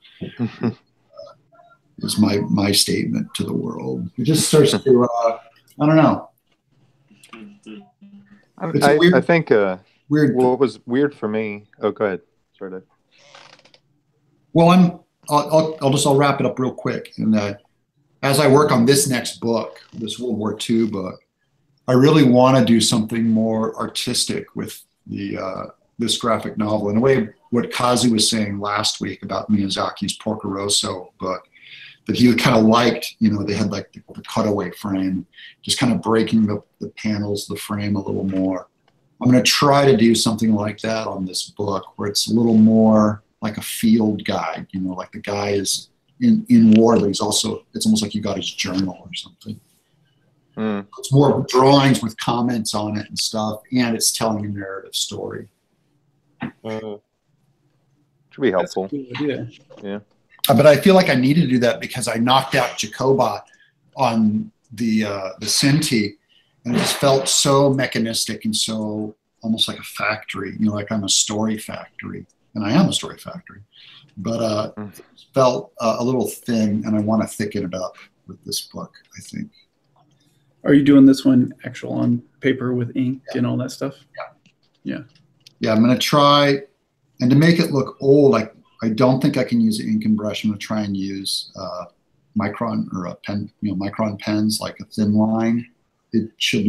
Is my statement to the world. It just starts to I don't know. I think weird. What was weird for me? Oh, go ahead. Sorry, Dave. Well, I'll wrap it up real quick. And as I work on this next book, this World War II book, I really want to do something more artistic with this graphic novel. In a way, what Kazu was saying last week about Miyazaki's Porco Rosso book, that he kind of liked, they had like the cutaway frame, just kind of breaking the panels, the frame a little more. I'm going to try to do something like that on this book, where it's a little more like a field guide, like the guy is in war, but it's almost like you got his journal or something. It's more drawings with comments on it and stuff, and it's telling a narrative story. Should be helpful. That's a cool idea. Yeah. But I feel like I needed to do that because I knocked out Jacobot on the Cinti, and it just felt so mechanistic and so almost like a factory, like I'm a story factory, and I am a story factory. But it felt a little thin, and I want to thicken it up with this book, I think. Are you doing this one actual on paper with ink and all that stuff? Yeah. I'm going to try, and to make it look old, I don't think I can use an ink and brush. I'm going to try and use micron or a pen, micron pens, like a thin line. It should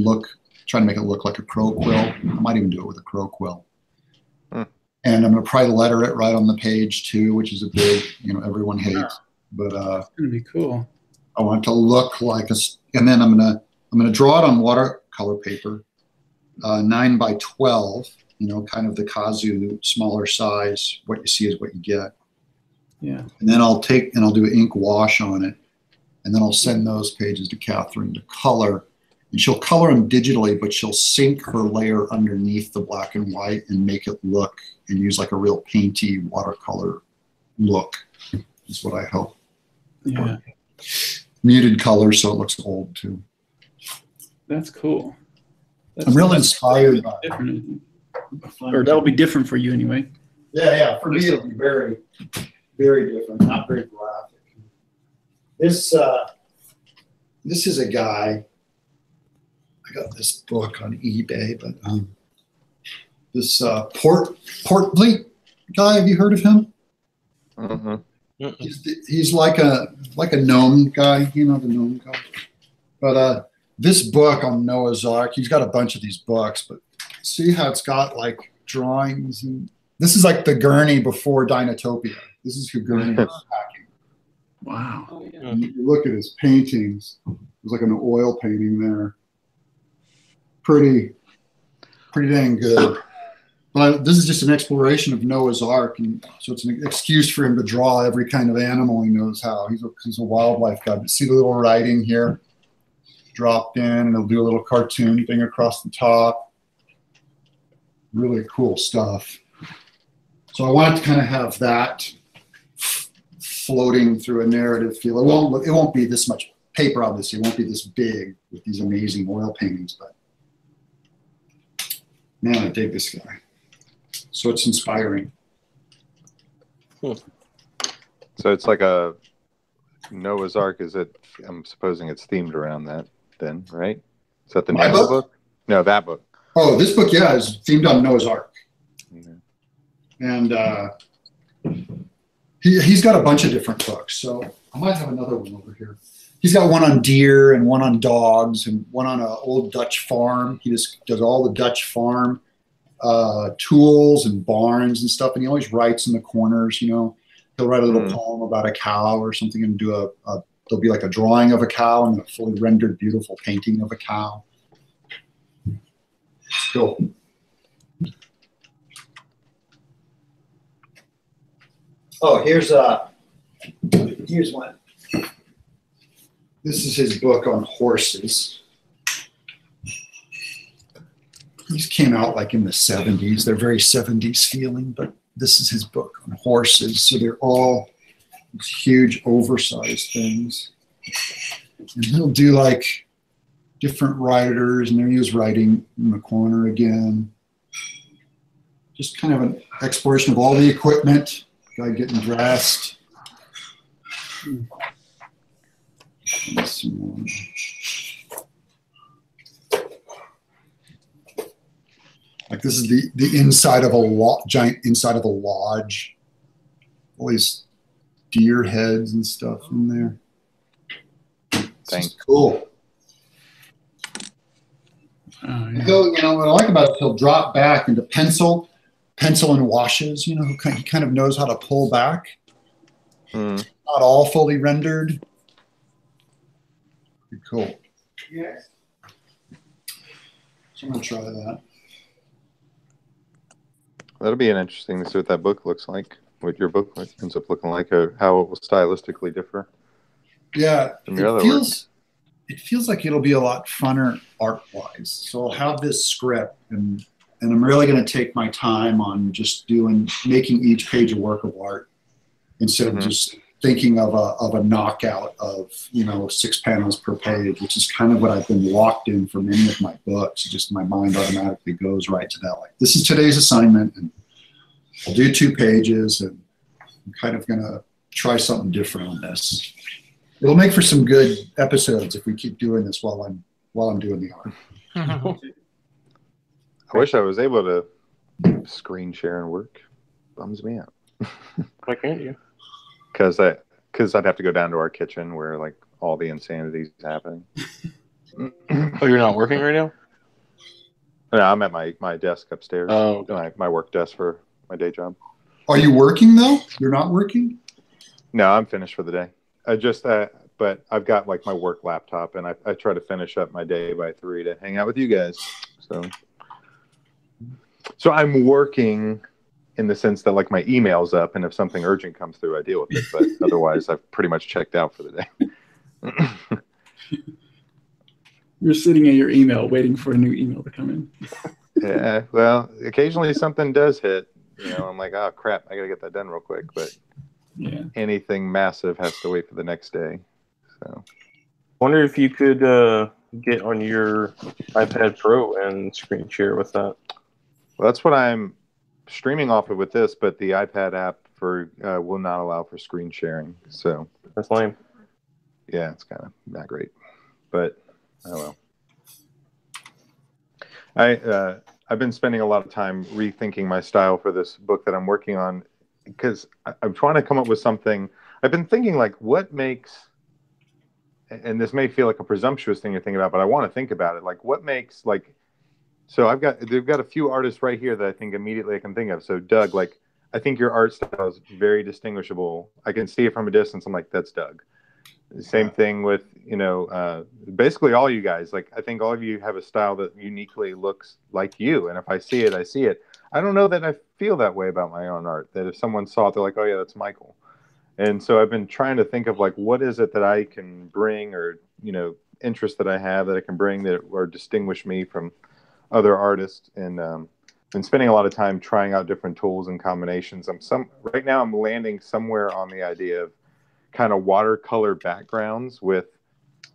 try to make it look like a crow quill. I might even do it with a crow quill. And I'm going to try to letter it right on the page too, which is a big, everyone hates. But it's going to be cool. I want it to look like and then I'm going to draw it on watercolor paper, 9 by 12. Kind of the Kazu smaller size. What you see is what you get. Yeah. And then I'll do an ink wash on it, and then I'll send those pages to Catherine to color, And she'll color them digitally, but she'll sync her layer underneath the black and white and make it look and use like a real painty watercolor look is what I hope. Yeah. Muted color so it looks old too. That's cool. I'm real inspired by different, or that'll be different for you anyway. Yeah. For me, it'll be very, very different, not very graphic. This is a guy. I got this book on eBay, but this Portly guy. Have you heard of him? Mm-hmm. He's like a gnome guy, the gnome guy. But this book on Noah's Ark, he's got a bunch of these books, but see how it's got like drawings, and this is like the Gurney before Dinotopia. This is who Gurney was packing. Wow. Oh, yeah. And you look at his paintings. There's like an oil painting there. Pretty dang good. But this is just an exploration of Noah's Ark, and so it's an excuse for him to draw every kind of animal he knows how. He's a wildlife guy. But see the little writing here? Dropped in, and he'll do a little cartoon thing across the top. Really cool stuff. So I wanted to kind of have that floating through a narrative feel. It won't be this much paper, obviously. It won't be this big with these amazing oil paintings, but man, I dig this guy. So it's inspiring. So it's like a Noah's Ark. Is it? I'm supposing it's themed around that then, right? Is that the name of the book? No, that book. Oh, this book, yeah, is themed on Noah's Ark. Yeah. And he's got a bunch of different books. So I might have another one over here. He's got one on deer and one on dogs and one on an old Dutch farm. He just does all the Dutch farm tools and barns and stuff. And he always writes in the corners, He'll write a little poem about a cow or something and do there'll be like a drawing of a cow and a fully rendered beautiful painting of a cow. Cool. Oh, here's one. This is his book on horses. These came out like in the 70s. They're very 70s feeling, but this is his book on horses. So they're all these huge, oversized things. And he'll do like different writers, and there he is writing in the corner again. Just kind of an exploration of all the equipment, guy getting dressed. Like this is the inside of a giant inside of a lodge. All these deer heads and stuff in there. Thanks. Cool. Yeah. What I like about it, he'll drop back into pencil and washes. He kind of knows how to pull back. Not all fully rendered. Pretty cool. Yes. So I'm gonna try that. That'll be an interesting to see what that book looks like. What your book ends up looking like, or how it will stylistically differ. Yeah, from your other work. It feels like it'll be a lot funner art-wise. So I'll have this script, and I'm really going to take my time on just making each page a work of art instead of just thinking of a knockout of 6 panels per page, which is kind of what I've been locked in for many of my books. Just my mind automatically goes right to that. Like, this is today's assignment, and I'll do 2 pages, and I'm kind of going to try something different on this. It'll make for some good episodes if we keep doing this while I'm doing the art. I wish I was able to screen share and work. Bums me out. Why can't you? Because I'd have to go down to our kitchen where like all the insanity is happening. Oh, you're not working right now? No, I'm at my desk upstairs. Oh, my work desk for my day job. Are you working though? You're not working? No, I'm finished for the day. But I've got like my work laptop, and I try to finish up my day by 3 to hang out with you guys. So I'm working in the sense that like my email's up, and if something urgent comes through, I deal with it. But otherwise, I've pretty much checked out for the day. You're sitting in your email waiting for a new email to come in. Yeah, well, occasionally something does hit. I'm like, oh crap, I gotta get that done real quick. But Yeah. anything massive has to wait for the next day. So, Wonder if you could get on your iPad Pro and screen share with that. well, that's what I'm streaming off of with this, but the iPad app will not allow for screen sharing. So That's lame. yeah, it's kind of not great, but oh well. I've been spending a lot of time rethinking my style for this book that I'm working on, because I'm trying to come up with something. I've been thinking, like, what makes, and this may feel like a presumptuous thing to think about, but I want to think about it. Like, what makes, like, so they've got a few artists right here that I think immediately I can think of. So Doug, like, I think your art style is very distinguishable. I can see it from a distance. I'm like, that's Doug. Same thing with, basically all you guys. Like, I think all of you have a style that uniquely looks like you. And if I see it, I see it. I don't know that I feel that way about my own art, that if someone saw it, they're like, oh yeah, that's Michael. And so I've been trying to think of, like, what is it that I can bring, or, interests that I have that I can bring that or distinguish me from other artists. And been spending a lot of time trying out different tools and combinations. Right now I'm landing somewhere on the idea of kind of watercolor backgrounds with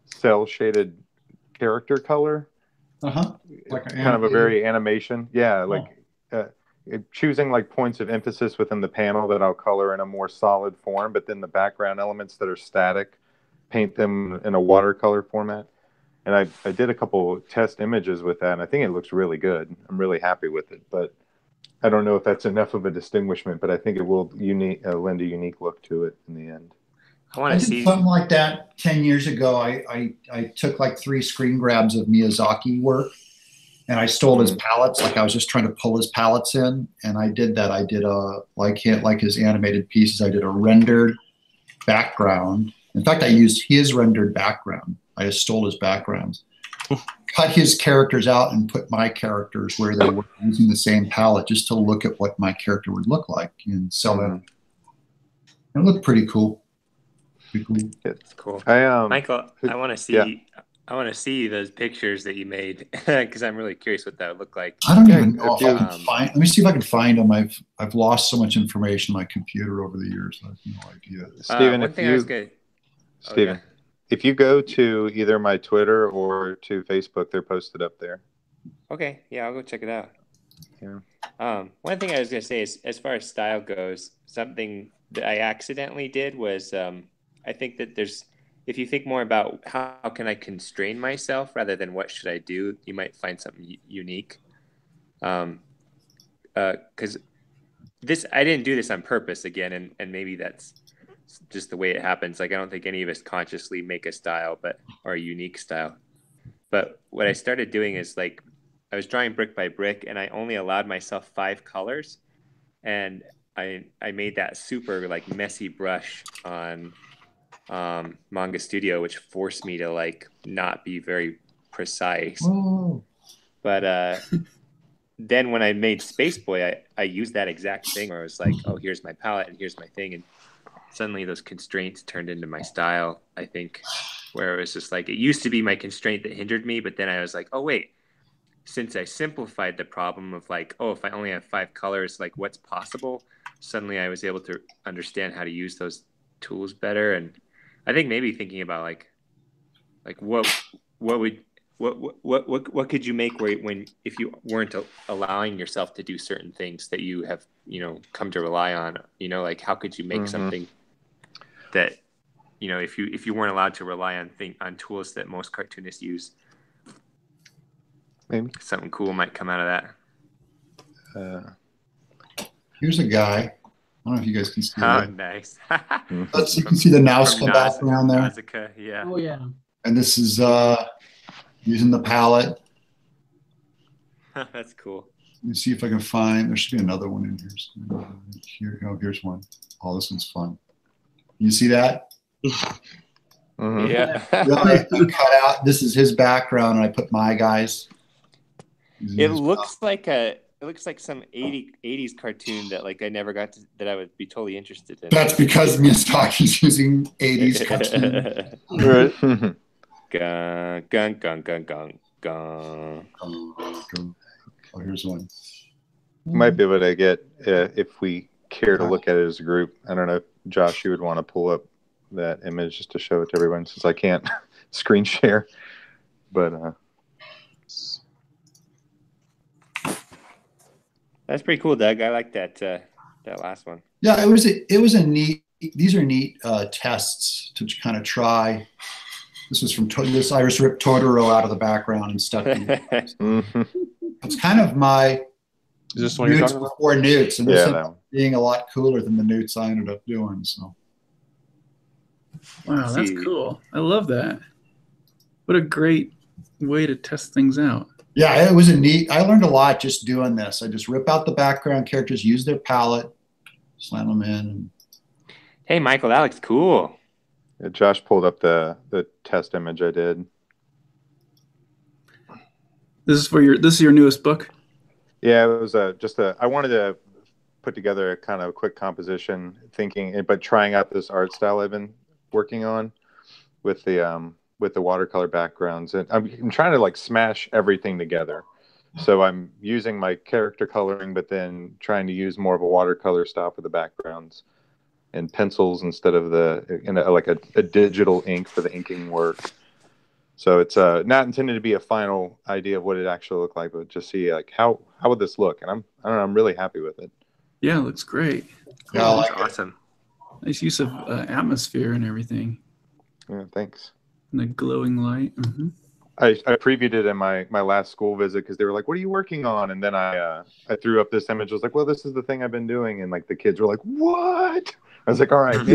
cell shaded character color. Like kind of a very animation. Yeah. Like choosing like points of emphasis within the panel that I'll color in a more solid form, but then the background elements that are static, paint them in a watercolor format. And I did a couple test images with that, and I think it looks really good. I'm really happy with it, but I don't know if that's enough of a distinguishment, but I think it will lend a unique look to it in the end. I did something like that 10 years ago. I took like 3 screen grabs of Miyazaki work, and I stole his palettes. Like, I was just trying to pull his palettes in, and I did that. I did like his animated pieces. I did a rendered background. In fact, I used his rendered background. I just stole his backgrounds, cut his characters out, and put my characters where they were, using the same palette, just to look at what my character would look like and sell it. It looked pretty cool. It's cool. Michael, I want to see. Yeah. I want to see those pictures that you made, because I'm really curious what that would look like. I don't even know if I can find. Let me see if I can find them. I've lost so much information on my computer over the years. I have no idea. Stephen, if you go to either my Twitter or to Facebook, they're posted up there. Okay, yeah, I'll go check it out. Yeah. One thing I was going to say is, as far as style goes, something that I accidentally did was, I think that if you think more about how can I constrain myself rather than what should I do, you might find something unique. Because I didn't do this on purpose again, and maybe that's just the way it happens. Like, I don't think any of us consciously make a style, or a unique style. But what I started doing is, like, I was drawing brick by brick, and I only allowed myself 5 colors, and I made that super, like, messy brush on Manga Studio, which forced me to, like, not be very precise. Whoa. But then when I made Space Boy, I used that exact thing where I was like, oh, here's my palette and here's my thing, and suddenly those constraints turned into my style, I think, where it was just like, it used to be my constraint that hindered me, but then I was like, oh wait, since I simplified the problem of, like, oh, if I only have 5 colors, like, what's possible, suddenly I was able to understand how to use those tools better. And I think maybe thinking about like what could you make if you weren't allowing yourself to do certain things that you have, come to rely on, like, how could you make something that, if you weren't allowed to rely on tools that most cartoonists use, maybe something cool might come out of that. Here's a guy. I don't know if you guys can see that. Oh, nice. You can see the Nazca background there. Nazca, yeah. Oh, yeah. And this is using the palette. That's cool. Let me see if I can find. There should be another one in here. Here's one. Oh, this one's fun. You see that? Yeah. I cut out. This is his background, and I put my guys. It looks like some 80s cartoon that, like, I never got to, that I would be totally interested in. That's because Miyazaki's using 80s cartoon. Right. Gun, gun, gun, gun, gun, gun. Oh, here's one. Might be able to get, if we care to look at it as a group. I don't know, Josh, you would want to pull up that image just to show it to everyone since I can't screen share. But That's pretty cool, Doug. I like that that last one. Yeah, it was a neat. These are neat tests to kind of try. This was from this. I just ripped Totoro out of the background and stuck. It's kind of my. Is this one you're newts talking about? before newts, and Yeah, this that ended one. up being a lot cooler than the newts I ended up doing. So Wow, that's cool. I love that. What a great way to test things out. yeah, it was a neat. I learned a lot just doing this. I just rip out the background characters, use their palette, slam them in. Hey, Michael, that looks cool. Josh pulled up the test image I did. This is your newest book? Yeah, it was I wanted to put together a kind of quick composition, but trying out this art style I've been working on with the watercolor backgrounds, and I'm trying to like smash everything together. So I'm using my character coloring, but then trying to use more of a watercolor style for the backgrounds and pencils instead of like a digital ink for the inking work. So it's not intended to be a final idea of what it actually looked like, but just see like how would this look, and I'm really happy with it. Yeah, it looks great. Yeah, I like That's awesome. Nice use of atmosphere and everything. Yeah, thanks. And the glowing light. Mm-hmm. I previewed it in my last school visit because they were like, "What are you working on?" And then I threw up this image. I was like, "Well, this is the thing I've been doing," and like the kids were like, "What?" I was like, "All right,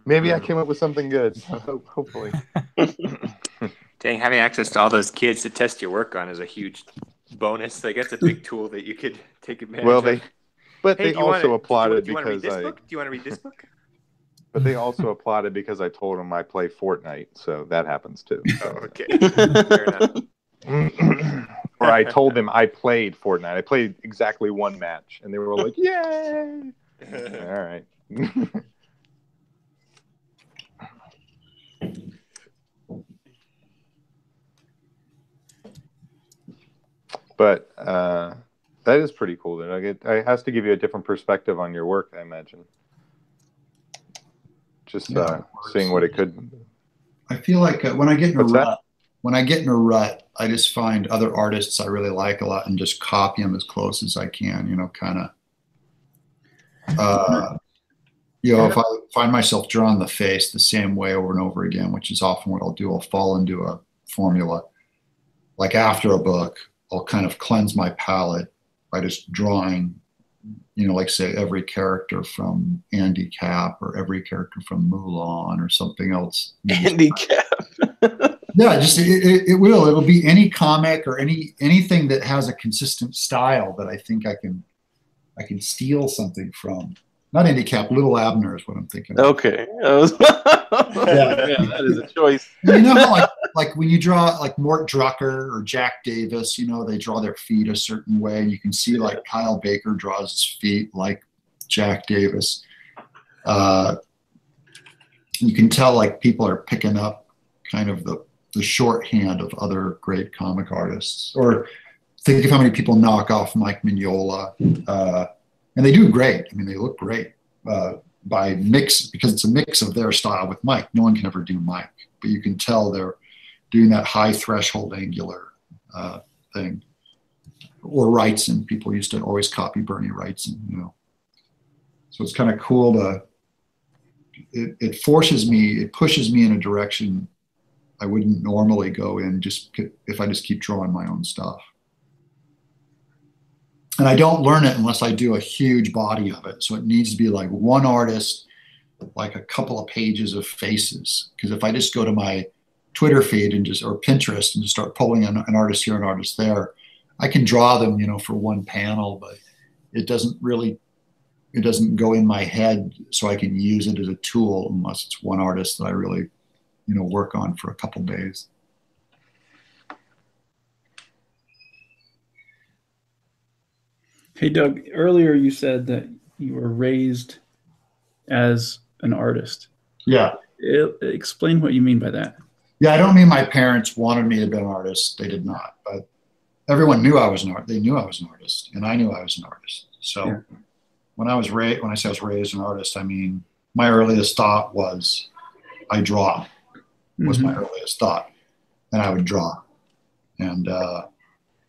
maybe I came up with something good. So hopefully." Dang, having access to all those kids to test your work on is a huge bonus. Like that's a big tool that you could take advantage of. They also applauded do you want to read because this book? Do you want to read this book? But they also applauded because I told them I play Fortnite, so that happens too. Oh, okay. Fair enough. Or I told them I played Fortnite. I played exactly one match, and they were like, "Yay!" All right. But that is pretty cool. That it has to give you a different perspective on your work, I imagine. Just seeing what it could. I feel like when I get in What's that? a rut, I just find other artists I really like a lot and just copy them as close as I can. You know, kind of. If I find myself drawing the face the same way over and over again, which is often what I'll do, I'll fall into a formula. Like after a book, I'll kind of cleanse my palette by just drawing, like say every character from Andy Cap or every character from Mulan or something else. Andy Cap. Yeah, just it'll be any comic or anything that has a consistent style that I think I can steal something from. Not Andy Cap, Little Abner is what I'm thinking of. Okay. Yeah, that is a choice. You know how like when you draw like Mort Drucker or Jack Davis, they draw their feet a certain way, and you can see like Kyle Baker draws his feet like Jack Davis. You can tell like people are picking up kind of the shorthand of other great comic artists. Or think of how many people knock off Mike Mignola. And they do great. I mean, they look great by mix, because it's a mix of their style with Mike. No one can ever do Mike, but you can tell they're doing that high threshold angular thing. Or Wrightson. People used to always copy Bernie Wrightson, So it's kind of cool it forces me, it pushes me in a direction I wouldn't normally go in if I just keep drawing my own stuff. And I don't learn it unless I do a huge body of it. So it needs to be like one artist, like a couple of pages of faces. Because if I just go to my Twitter feed or Pinterest and just start pulling an artist here, an artist there, I can draw them, for one panel, but it doesn't go in my head so I can use it as a tool unless it's one artist that I really, work on for a couple days. Hey, Doug, earlier you said that you were raised as an artist. Yeah. Explain what you mean by that. Yeah, I don't mean my parents wanted me to be an artist. They did not, but everyone knew I was an artist. They knew I was an artist, and I knew I was an artist. So Yeah. when I say I was raised an artist, I mean my earliest thought was I draw. Was my earliest thought, and I would draw, and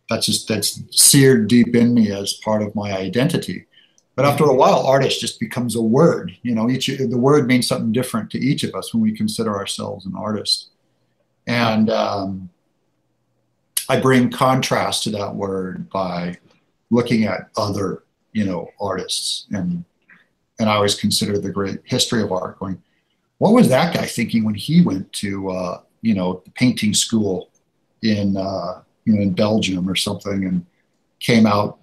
that's seared deep in me as part of my identity. But after a while, artist just becomes a word. You know, the word means something different to each of us when we consider ourselves an artist. And I bring contrast to that word by looking at other, artists. And I always consider the great history of art going, what was that guy thinking when he went to, the painting school in Belgium or something and came out,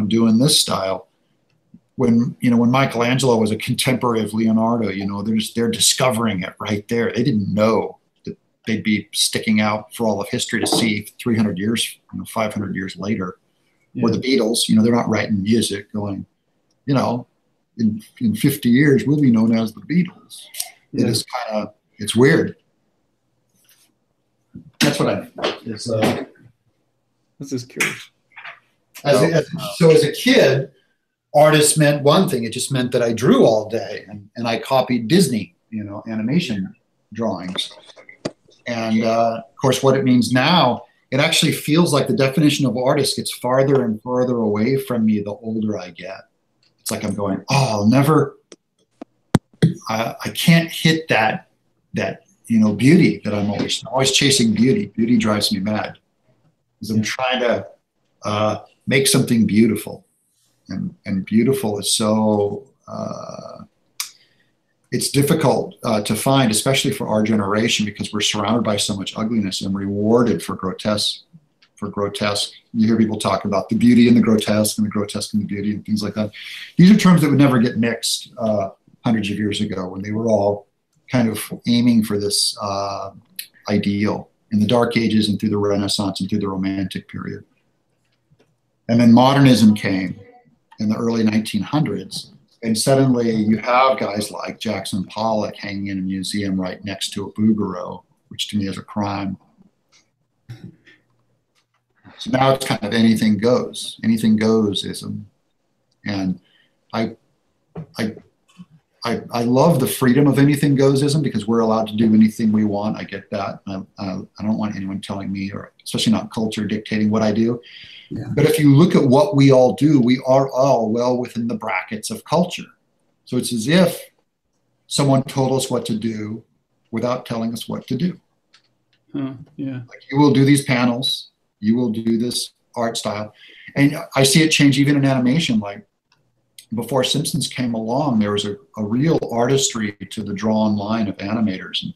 doing this style? When Michelangelo was a contemporary of Leonardo, they're discovering it right there. They didn't know that they'd be sticking out for all of history to see 300 years, 500 years later. Yeah. Or the Beatles, they're not writing music going, in 50 years, we'll be known as the Beatles. Yeah. It's weird. That's what I mean. This is curious. So as a kid, artist meant one thing. It just meant that I drew all day and I copied Disney, animation drawings. And of course, what it means now, it actually feels like the definition of artist gets farther and farther away from me the older I get. It's like I'm going, I can't hit that beauty that I'm always chasing beauty. Beauty drives me mad because I'm trying to make something beautiful. And beautiful is so, it's difficult to find, especially for our generation, because we're surrounded by so much ugliness and rewarded for grotesque. You hear people talk about the beauty and the grotesque and the beauty and things like that. These are terms that would never get mixed hundreds of years ago when they were all kind of aiming for this ideal in the Dark Ages and through the Renaissance and through the Romantic period. And then modernism came in the early 1900s, and suddenly you have guys like Jackson Pollock hanging in a museum right next to a Bouguereau, which to me is a crime. So now it's kind of anything goes-ism. And I love the freedom of anything goes-ism because we're allowed to do anything we want. I get that. I don't want anyone telling me, or especially not culture dictating what I do. Yeah. But if you look at what we all do, we are all well within the brackets of culture. So it's as if someone told us what to do without telling us what to do. Yeah. Like, you will do these panels, you will do this art style. And I see it change even in animation. Like before Simpsons came along, there was a real artistry to the drawn line of animators. And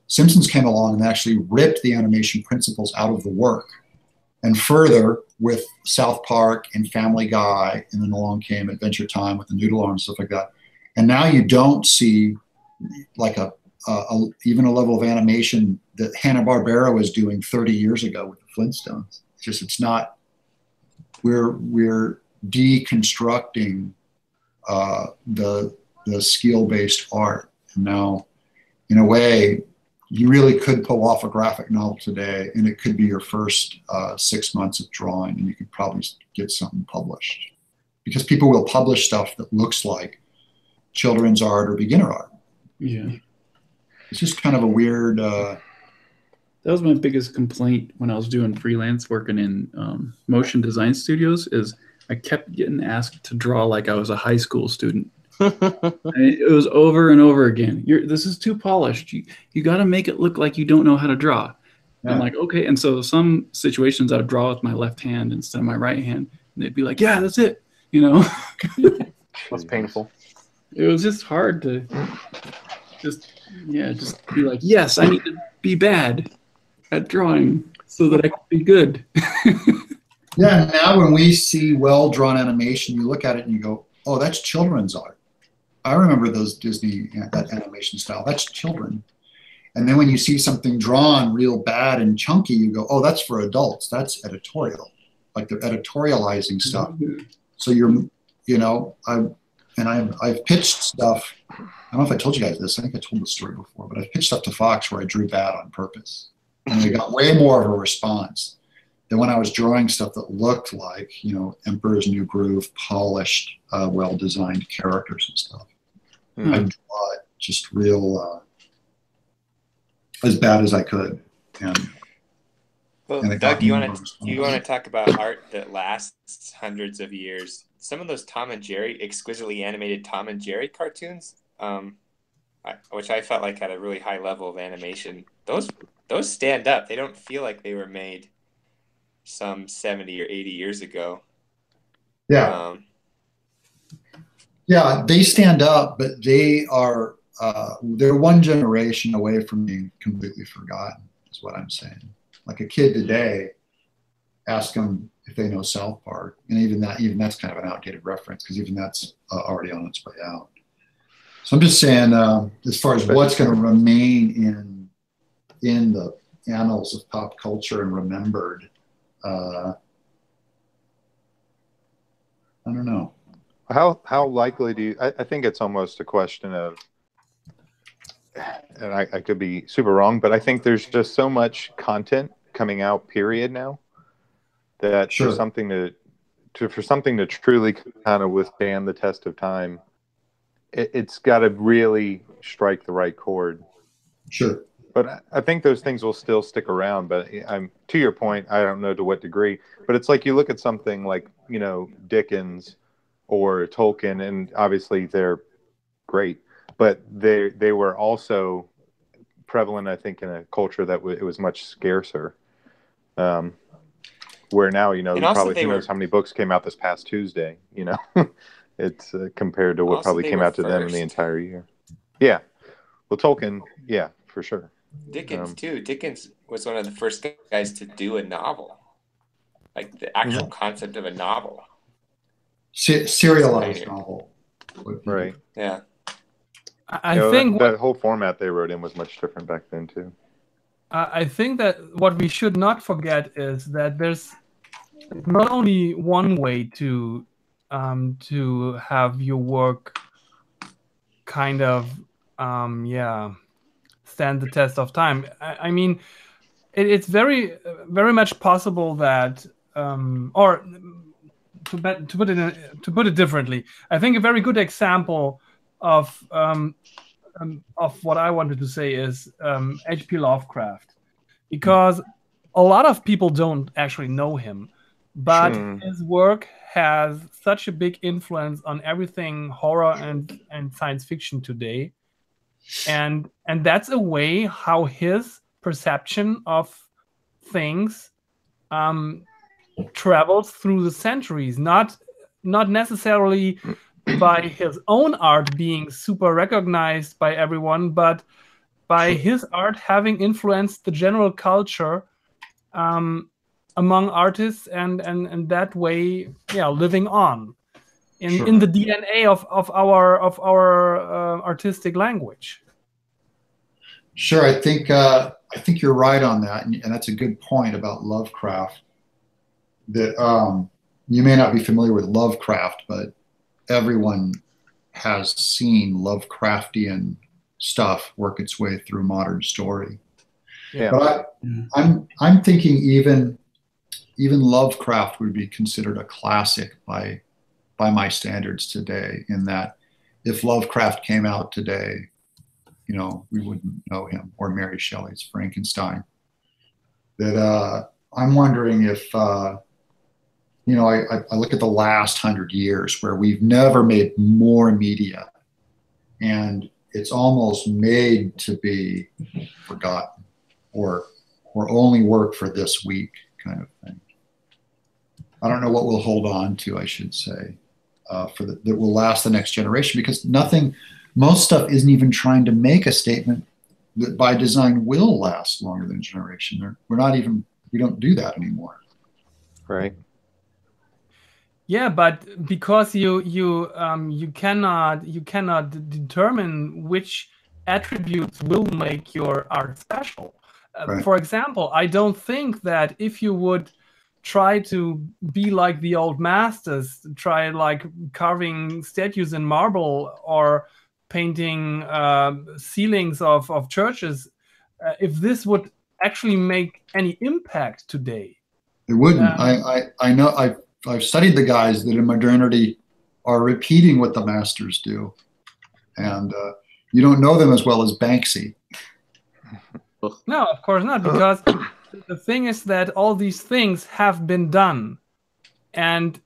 Simpsons came along and actually ripped the animation principles out of the work. And further, with South Park and Family Guy, and then along came Adventure Time with the Noodle Arm and stuff like that. And now you don't see like even a level of animation that Hanna-Barbera was doing 30 years ago with the Flintstones. It's not. We're deconstructing the skill-based art, and now, in a way, you really could pull off a graphic novel today, and it could be your first 6 months of drawing, and you could probably get something published. Because people will publish stuff that looks like children's art or beginner art. Yeah. It's just kind of a weird... that was my biggest complaint when I was doing freelance working in motion design studios, is I kept getting asked to draw like I was a high school student. It was over and over again. This is too polished. You got to make it look like you don't know how to draw. Yeah. I'm like, okay. And so some situations I would draw with my left hand instead of my right hand, and they'd be like, yeah, that's it. That's painful. It was just hard to just be like, yes, I need to be bad at drawing so that I can be good. Yeah. Now when we see well-drawn animation, you look at it and you go, oh, that's children's art. I remember those Disney, that animation style. That's children. And then when you see something drawn real bad and chunky, you go, oh, that's for adults. That's editorial. Like they're editorializing stuff. So I've pitched stuff. I don't know if I told you guys this. I think I told the story before, but I've pitched stuff to Fox where I drew bad on purpose, and they got way more of a response than when I was drawing stuff that looked like, Emperor's New Groove, polished, well-designed characters and stuff. I draw it just real as bad as I could. Well, Doug, do you want to talk about art that lasts hundreds of years? Some of those Tom and Jerry, exquisitely animated Tom and Jerry cartoons, which I felt like had a really high level of animation. Those stand up. They don't feel like they were made some 70 or 80 years ago. Yeah. Yeah, they stand up, but they are they're one generation away from being completely forgotten, is what I'm saying. Like a kid today, ask them if they know South Park, and even that's kind of an outdated reference because even that's already on its way out. So I'm just saying, as far as what's going to remain in the annals of pop culture and remembered, I don't know. How likely do you? I think it's almost a question of, and I could be super wrong, but I think there's just so much content coming out, period, now, that Sure. for something to truly kind of withstand the test of time, it's got to really strike the right chord. Sure. But I think those things will still stick around. But I'm to your point. I don't know to what degree, but it's like you look at something like Dickens or Tolkien, and obviously they're great, but they were also prevalent, I think, in a culture that it was much scarcer. Where now, you probably who knows how many books came out this past Tuesday. It's compared to what probably came out to them in the entire year. Yeah, well, Tolkien, yeah, for sure. Dickens too. Dickens was one of the first guys to do a novel, like the actual concept of a novel. Serialized novel. Right. Yeah. I think that whole format they wrote in was much different back then too. I think that what we should not forget is that there's not only one way to have your work kind of stand the test of time. I mean, it's very very much possible that or to put it differently, I think a very good example of what I wanted to say is H.P. Lovecraft, because a lot of people don't actually know him, but his work has such a big influence on everything horror and science fiction today, and that's a way how his perception of things travels through the centuries, not necessarily by his own art being super recognized by everyone, but by his art having influenced the general culture among artists, and that way, living on in the DNA of our artistic language. Sure, I think you're right on that, and that's a good point about Lovecraft. That you may not be familiar with Lovecraft, but everyone has seen Lovecraftian stuff work its way through modern story. Yeah. But I'm thinking even Lovecraft would be considered a classic by my standards today, in that if Lovecraft came out today, we wouldn't know him, or Mary Shelley's Frankenstein. That I'm wondering if I look at the last 100 years where we've never made more media, and it's almost made to be forgotten or only work for this week kind of thing. I don't know what we'll hold on to, I should say, that will last the next generation, because most stuff isn't even trying to make a statement that by design will last longer than a generation. We don't do that anymore. Right. Yeah, but because you cannot determine which attributes will make your art special. Right. For example, I don't think that if you would try to be like the old masters, try like carving statues in marble or painting ceilings of churches, if this would actually make any impact today. It wouldn't. I know. I've studied the guys that in modernity are repeating what the masters do, and you don't know them as well as Banksy. No, of course not, because the thing is that all these things have been done, and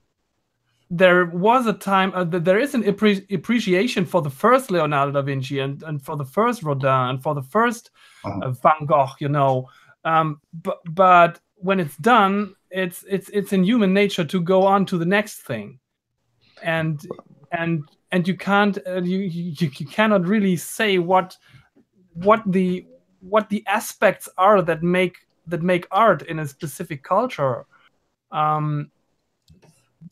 there was a time there is an appreciation for the first Leonardo da Vinci and for the first Rodin and for the first Van Gogh, you know. But when it's done, it's in human nature to go on to the next thing, and you can't you cannot really say what the aspects are that make art in a specific culture.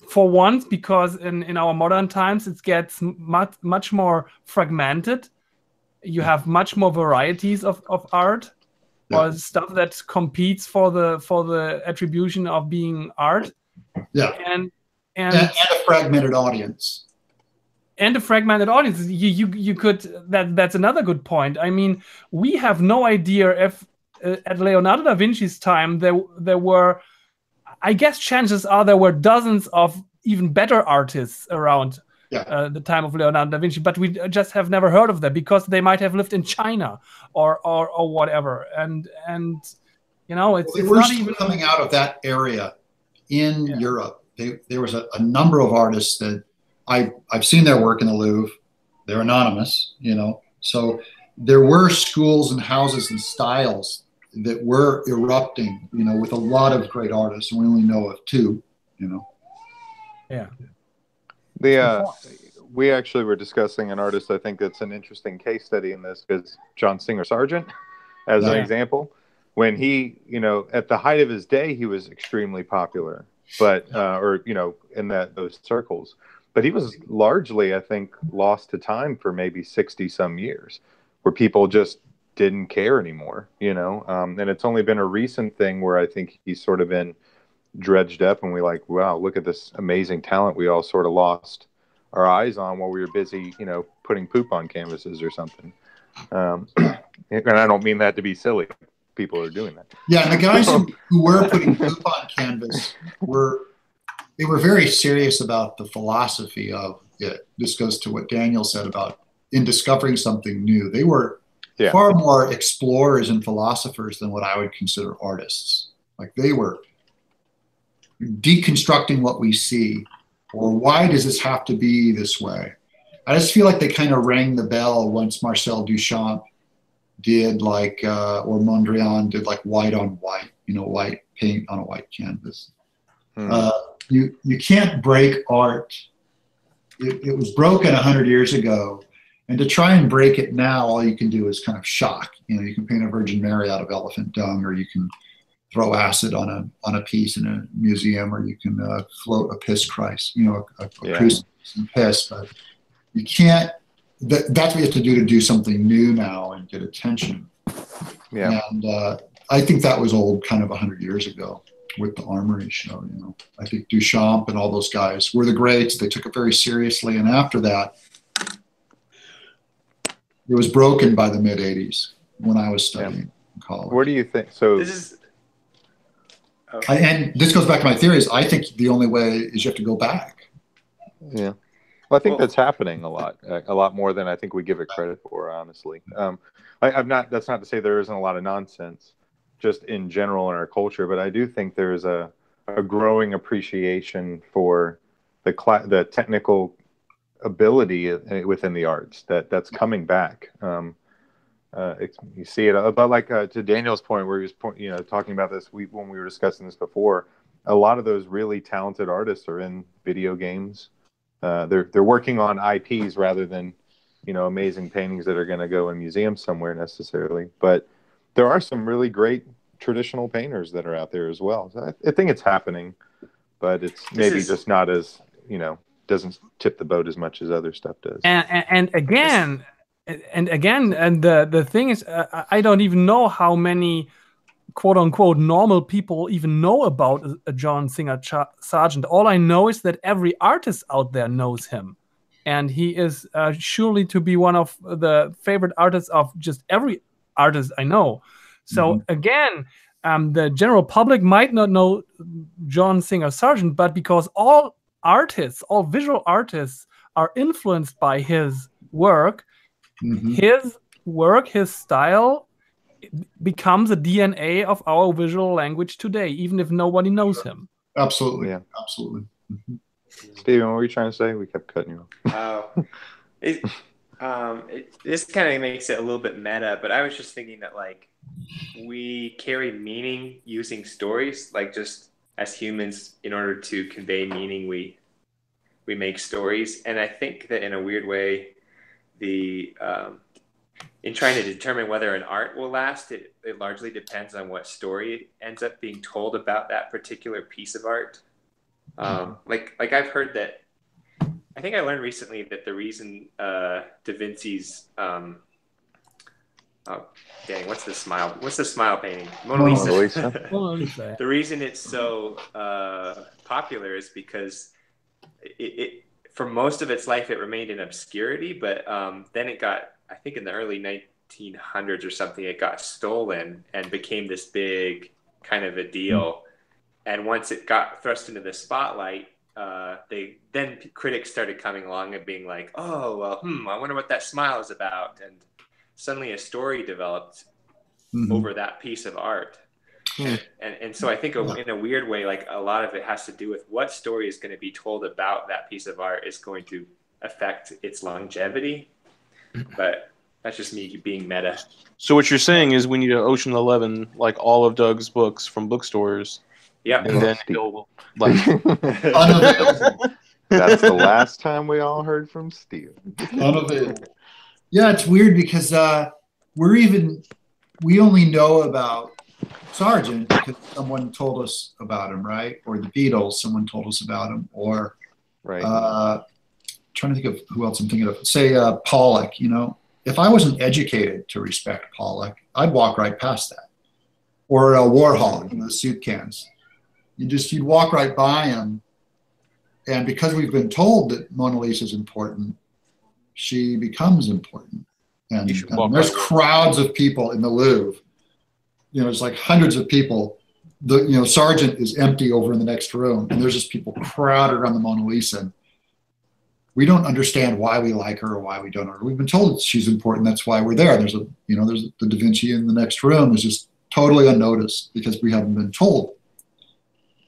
For once, because in our modern times it gets much more fragmented. You have much more varieties of art, or stuff that competes for the attribution of being art. Yeah, and a fragmented audience. And a fragmented audience. You could that's another good point. I mean, we have no idea if at Leonardo da Vinci's time there were, I guess chances are there were dozens of even better artists around the time of Leonardo da Vinci, but we just have never heard of them because they might have lived in China or whatever. And you know, it's were not even coming out of that area in Europe. There was a number of artists that I've seen their work in the Louvre. They're anonymous, you know. So there were schools and houses and styles that were erupting, you know, with a lot of great artists, and we only know of two, you know. Yeah. We actually were discussing an artist. I think that's an interesting case study in this, because John Singer Sargent, as an example, when he, you know, at the height of his day, he was extremely popular, but or you know, in those circles. But he was largely, I think, lost to time for maybe 60 some years, where people just didn't care anymore, you know. And it's only been a recent thing where I think he's sort of been dredged up, and we like, wow, look at this amazing talent we all sort of lost our eyes on while we were busy, you know, putting poop on canvases or something. And I don't mean that to be silly. People are doing that. Yeah, and the guys who were putting poop on canvas were very serious about the philosophy of it. This goes to what Daniel said about in discovering something new. They were far more explorers and philosophers than what I would consider artists. Like, they were deconstructing what we see, or why does this have to be this way? I just feel like they kind of rang the bell once Marcel Duchamp did like, or Mondrian did like white on white, you know, white paint on a white canvas. You can't break art. It was broken 100 years ago, and to try and break it now, all you can do is kind of shock. You know, you can paint a Virgin Mary out of elephant dung, or you can throw acid on a piece in a museum, or you can float a piss Christ, you know, a crucifix and piss. But you can't. That's what you have to do something new now and get attention. Yeah. And I think that was old, kind of 100 years ago with the Armory show. You know, I think Duchamp and all those guys were the greats. They took it very seriously, and after that, it was broken by the mid '80s when I was studying in college. Where do you think? So this is. And this goes back to my theories. I think the only way is you have to go back. Yeah. Well, I think that's happening a lot more than I think we give it credit for, honestly. That's not to say there isn't a lot of nonsense just in general in our culture, but I do think there is a growing appreciation for the technical ability within the arts that's coming back. You see it, but like to Daniel's point, where he was talking about this when we were discussing this before, a lot of those really talented artists are in video games. They're working on IPs rather than, you know, amazing paintings that are going to go in museums somewhere necessarily. But there are some really great traditional painters that are out there as well. So I think it's happening, but it's maybe just not as, you know, doesn't tip the boat as much as other stuff does. And again, the thing is, I don't even know how many quote unquote normal people even know about a John Singer Sargent. All I know is that every artist out there knows him, and he is surely to be one of the favorite artists of just every artist I know. So again, the general public might not know John Singer Sargent, but because all artists, all visual artists, are influenced by his work, his style becomes a DNA of our visual language today, even if nobody knows him. Absolutely, yeah, absolutely. Steven, what were you trying to say? We kept cutting you off. This kind of makes it a little bit meta, but I was just thinking that like we carry meaning using stories, like just as humans, in order to convey meaning, we make stories, and I think that in a weird way, in trying to determine whether an art will last, it largely depends on what story ends up being told about that particular piece of art. Like I've heard that, I think I learned recently that the reason Da Vinci's oh dang, what's the smile painting? Mona Lisa. Mona Lisa. The reason it's so popular is because it for most of its life it remained in obscurity, but then it got, I think in the early 1900s or something, it got stolen and became this big kind of a deal. And once it got thrust into the spotlight, then critics started coming along and being like, oh, well, I wonder what that smile is about. And suddenly a story developed over that piece of art. And so I think in a weird way, like a lot of it has to do with what story is going to be told about that piece of art is going to affect its longevity. But that's just me being meta. So what you're saying is we need an Ocean 11, like all of Doug's books from bookstores. Yeah. And then he'll like That's the last time we all heard from Steve. Yeah, it's weird because we only know about Sargent because someone told us about him, right? Or the Beatles, someone told us about him, or trying to think of who else I'm thinking of. Say Pollock. You know, if I wasn't educated to respect Pollock, I'd walk right past that. Or Warhol, the soup cans. You'd walk right by him, and because we've been told that Mona Lisa is important, she becomes important. And there's crowds of people in the Louvre. You know, there's like hundreds of people. Sargent is empty over in the next room, and there's just people crowded around the Mona Lisa. We don't understand why we like her or why we don't. We've been told she's important. That's why we're there. There's the Da Vinci in the next room is just totally unnoticed because we haven't been told.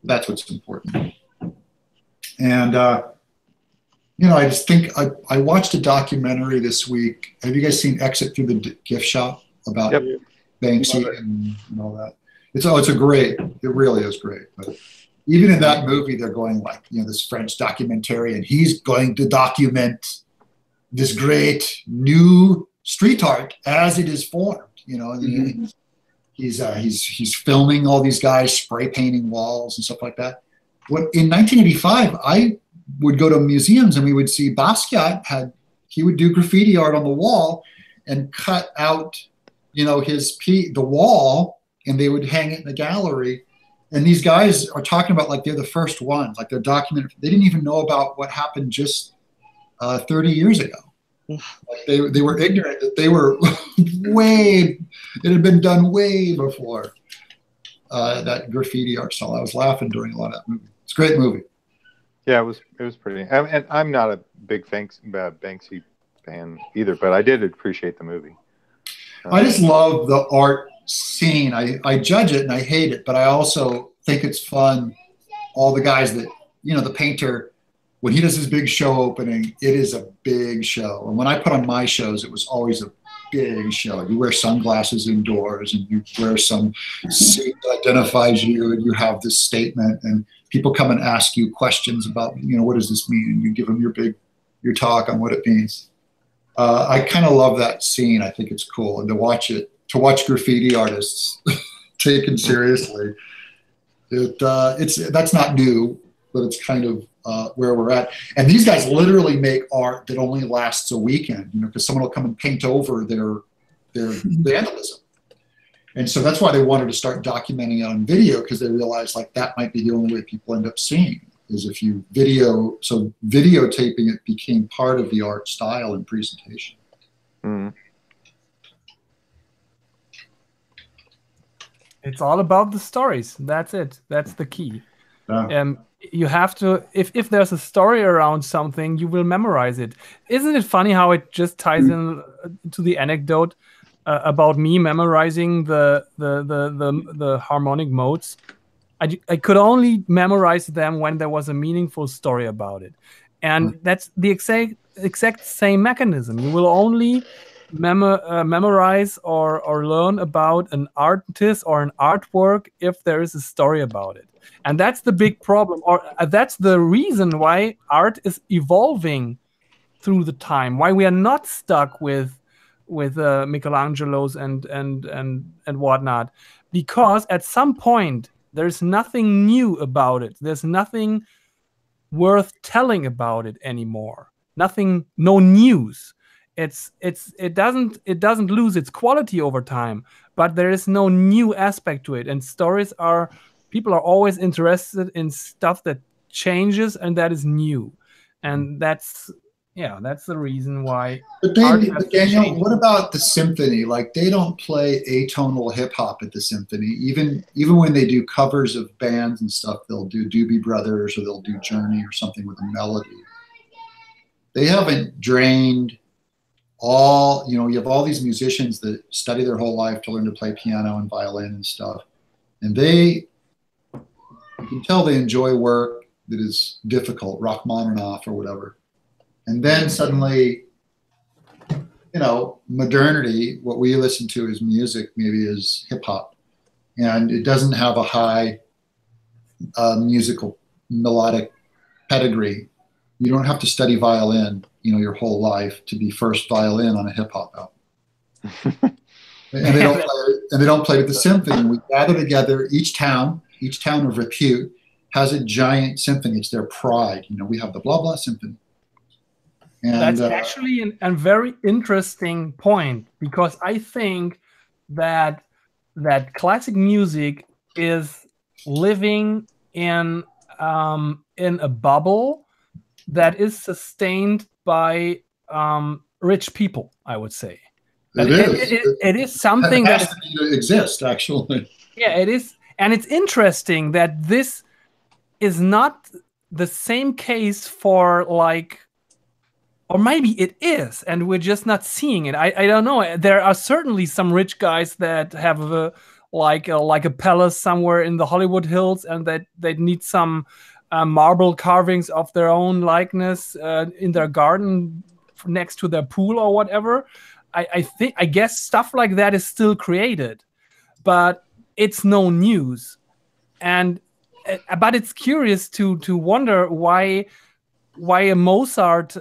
That's what's important. And I just think I watched a documentary this week. Have you guys seen Exit Through the Gift Shop about Banksy and all that? It really is great. But even in that movie, they're going like, this French documentary, and he's going to document this great new street art as it is formed. He's filming all these guys spray painting walls and stuff like that. In 1985, I would go to museums and we would see Basquiat he would do graffiti art on the wall and cut out, the wall, and they would hang it in the gallery. And these guys are talking about like they're the first ones, like they're documented. They didn't even know about what happened just 30 years ago. Like they were ignorant that they were it had been done way before that graffiti art style. I was laughing during a lot of that movie. It's a great movie. Yeah, it was pretty. And I'm not a big Banksy fan either, but I did appreciate the movie. I just love the art scene. I judge it and I hate it, but I also think it's fun. All the guys that, the painter, when he does his big show opening, it is a big show. And when I put on my shows, it was always a big show. You wear sunglasses indoors and you wear some suit that identifies you, and you have this statement, and people come and ask you questions about, what does this mean? And you give them your talk on what it means. I kind of love that scene. I think it's cool. And to watch graffiti artists taken seriously, that's not new, but it's kind of where we're at. And these guys literally make art that only lasts a weekend, because someone will come and paint over their vandalism. And so that's why they wanted to start documenting it on video, because they realized like that might be the only way people end up seeing it, is if you video. So videotaping it became part of the art style and presentation. Mm. It's all about the stories. That's it. That's the key. Yeah. You have to, if there's a story around something, you will memorize it. Isn't it funny how it just ties in to the anecdote about me memorizing the harmonic modes? I could only memorize them when there was a meaningful story about it, and that's the exact same mechanism. You will only memorize or learn about an artist or an artwork if there is a story about it. And that's the big problem, or that's the reason why art is evolving through the time, why we are not stuck with Michelangelo's and whatnot, because at some point there's nothing new about it. There's nothing worth telling about it anymore. Nothing, no news. It doesn't lose its quality over time, but there is no new aspect to it. And people are always interested in stuff that changes and that is new. And that's the reason why. But Daniel, what about the symphony? Like, they don't play atonal hip hop at the symphony. Even when they do covers of bands and stuff, they'll do Doobie Brothers or they'll do Journey or something with a melody. They haven't drained all, you have all these musicians that study their whole life to learn to play piano and violin and stuff. And you can tell they enjoy work that is difficult, Rachmaninoff or whatever. And then suddenly, modernity, what we listen to as music maybe is hip hop. And it doesn't have a high musical melodic pedigree. You don't have to study violin, your whole life to be first violin on a hip hop album. and they don't play with the symphony. We gather together, each town of repute has a giant symphony. It's their pride. We have the blah blah symphony. And, that's actually a very interesting point, because I think that classic music is living in a bubble that is sustained by rich people, I would say. It is something that has to exist, actually. Yeah, it is. And it's interesting that this is not the same case for or maybe it is, and we're just not seeing it. I don't know. There are certainly some rich guys that have a palace somewhere in the Hollywood Hills, and that they need some marble carvings of their own likeness in their garden next to their pool or whatever. I guess stuff like that is still created, but it's no news. But it's curious to wonder why a Mozart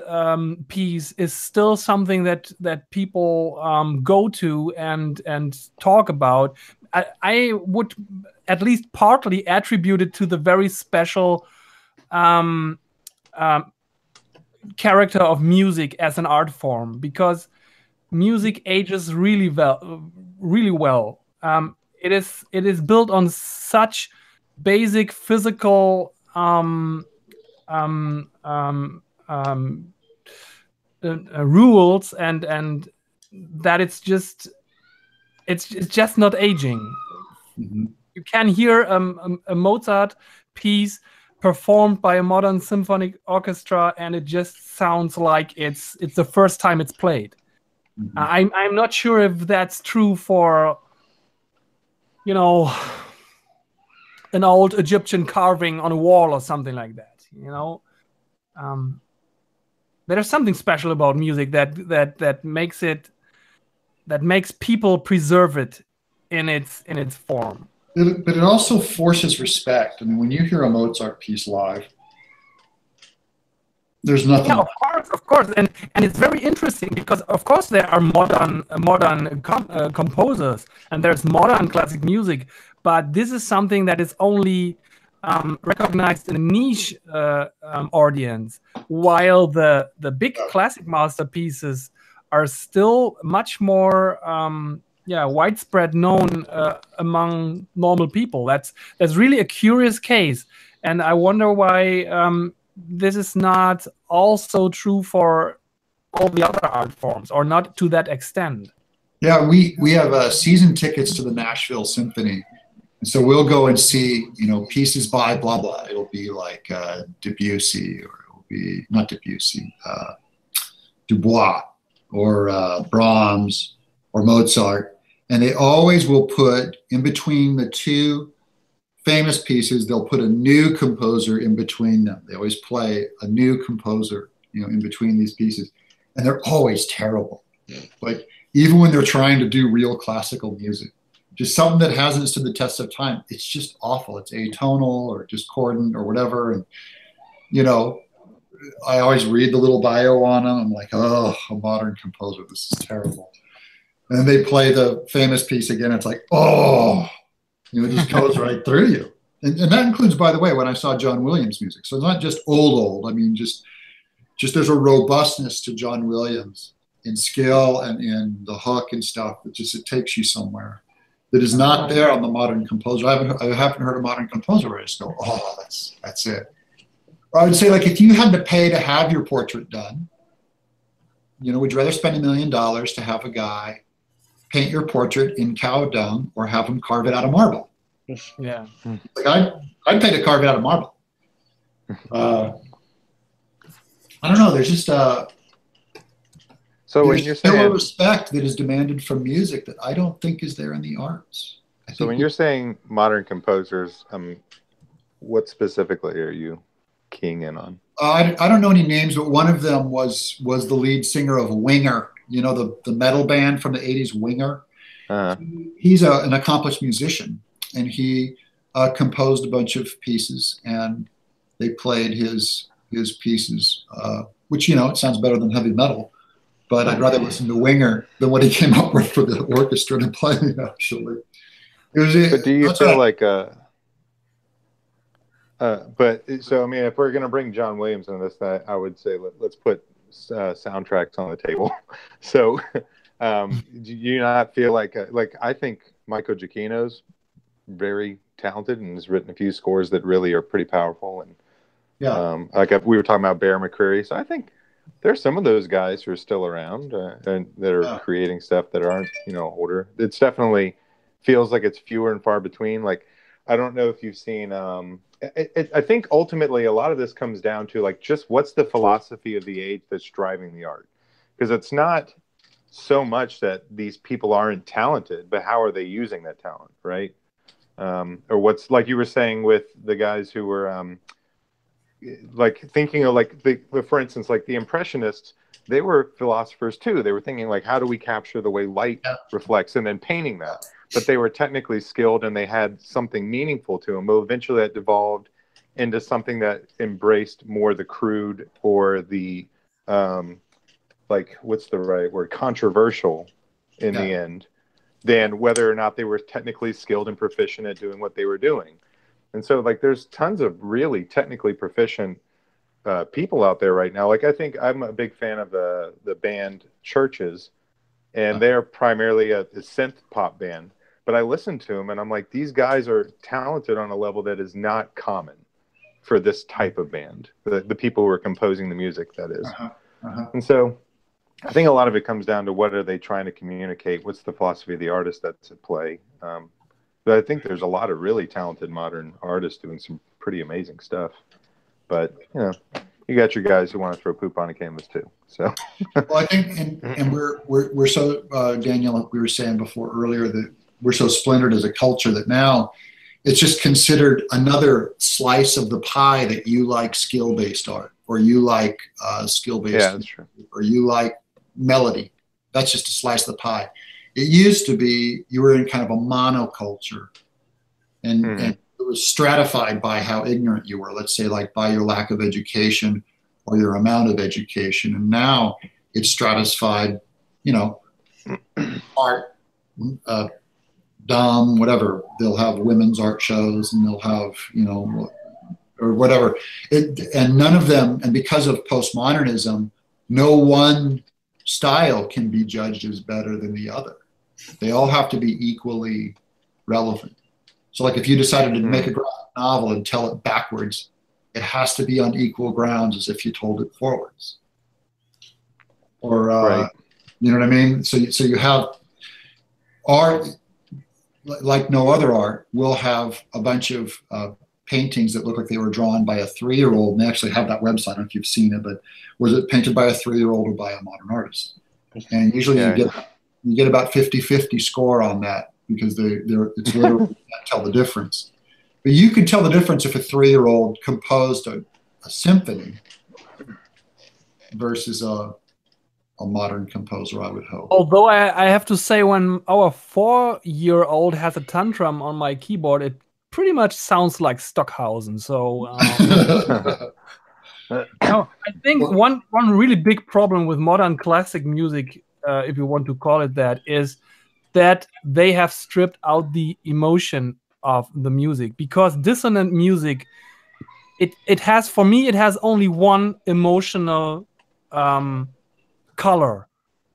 piece is still something that people go to and talk about. I would at least partly attribute it to the very special character of music as an art form, because music ages really well. It is built on such basic physical rules, and that it's just not aging. Mm-hmm. You can hear a Mozart piece performed by a modern symphonic orchestra, and it just sounds like it's the first time it's played. Mm-hmm. I'm not sure if that's true for an old Egyptian carving on a wall or something like that. There's something special about music that makes people preserve it in its form. But it also forces respect. I mean, when you hear a Mozart piece live, there's nothing. Yeah, of course, and it's very interesting because of course there are modern composers and there's modern classic music, but this is something that is only recognized in a niche audience, while the big classic masterpieces are still much more widespread known among normal people. That's really a curious case, and I wonder why this is not also true for all the other art forms, or not to that extent. Yeah, we have season tickets to the Nashville Symphony, and so we'll go and see, you know, pieces by blah blah. It'll be like Debussy, or it'll be not Debussy, Dubois, or Brahms, or Mozart, and they always will put in between the two famous pieces, they'll put a new composer in between them. They always play a new composer, you know, in between these pieces, and they're always terrible. Like, even when they're trying to do real classical music, just something that hasn't stood the test of time, it's just awful. It's atonal or discordant or whatever. And, you know, I always read the little bio on them. I'm like, oh, a modern composer, this is terrible. And then they play the famous piece again. It's like, oh, you know, it just goes right through you. And that includes, by the way, when I saw John Williams music. So it's not just old. I mean, just there's a robustness to John Williams in skill and in the hook and stuff. It takes you somewhere that is not there on the modern composer. I haven't heard a modern composer where I just go, oh, that's it. Or I would say, like, if you had to pay to have your portrait done, you know, would you rather spend $1 million to have a guy paint your portrait in cow dung or have him carve it out of marble? Yeah. Like, I'd pay to carve it out of marble. I don't know. There's just so when you're saying a respect that is demanded from music that I don't think is there in the arts. So when you're saying modern composers, what specifically are you keying in on? I don't know any names, but one of them was the lead singer of Winger. You know, the metal band from the 80s, Winger. He's an accomplished musician, and he composed a bunch of pieces, and they played his pieces, which, you know, it sounds better than heavy metal. But I'd rather listen to Winger than what he came up with for the orchestra to play, actually. But do you feel like but so, I mean, if we're going to bring John Williams into this, I would say let's put soundtracks on the table. So do you not feel like I think Michael Giacchino's very talented and has written a few scores that really are pretty powerful. And like we were talking about Bear McCreary. So I think there's some of those guys who are still around and that are creating stuff that aren't, you know, older. It's definitely feels like it's fewer and far between. Like, I don't know if you've seen, I think ultimately a lot of this comes down to, like, just what's the philosophy of the age that's driving the art? Because it's not so much that these people aren't talented, but how are they using that talent, right? Or what's, like you were saying with the guys who were like thinking of, like, for instance, like the Impressionists, they were philosophers too. They were thinking, like, how do we capture the way light reflects, and then painting that. But they were technically skilled and they had something meaningful to them. But eventually that devolved into something that embraced more the crude or the, like, what's the right word? Controversial in the end, than whether or not they were technically skilled and proficient at doing what they were doing. And so, like, there's tons of really technically proficient people out there right now. Like, I think I'm a big fan of the band Churches, and they're primarily a synth pop band. But I listen to them and I'm like, these guys are talented on a level that is not common for this type of band. The people who are composing the music, that is. And so I think a lot of it comes down to what are they trying to communicate? What's the philosophy of the artist that's at play? But I think there's a lot of really talented modern artists doing some pretty amazing stuff. But, you know, you got your guys who want to throw poop on a canvas too. So, well, I think, and we're so, Daniel, like we were saying before earlier, that we're so splintered as a culture that now it's just considered another slice of the pie that you like skill-based art, or you like skill-based, that's true, or you like melody. That's just a slice of the pie. It used to be you were in kind of a monoculture, and it was stratified by how ignorant you were. Let's say, like, by your lack of education or your amount of education. And now it's stratified, you know, art, dumb, whatever. They'll have women's art shows, and they'll have, you know, or whatever. And none of them, and because of postmodernism, no one style can be judged as better than the other. They all have to be equally relevant. So like if you decided to make a graphic novel and tell it backwards, it has to be on equal grounds as if you told it forwards. Or, Right. you know what I mean? So you have art, like no other art, will have a bunch of paintings that look like they were drawn by a 3-year-old. And they actually have that website. I don't know if you've seen it, but was it painted by a 3-year-old or by a modern artist? And usually you get about 50-50 score on that because it's literally you can't tell the difference. But you could tell the difference if a 3-year-old composed a symphony versus a modern composer, I would hope. Although I have to say, when our 4-year-old has a tantrum on my keyboard, it pretty much sounds like Stockhausen. So no, I think one really big problem with modern classic music, if you want to call it that, is that they have stripped out the emotion of the music, because dissonant music, it has, for me, it has only one emotional color.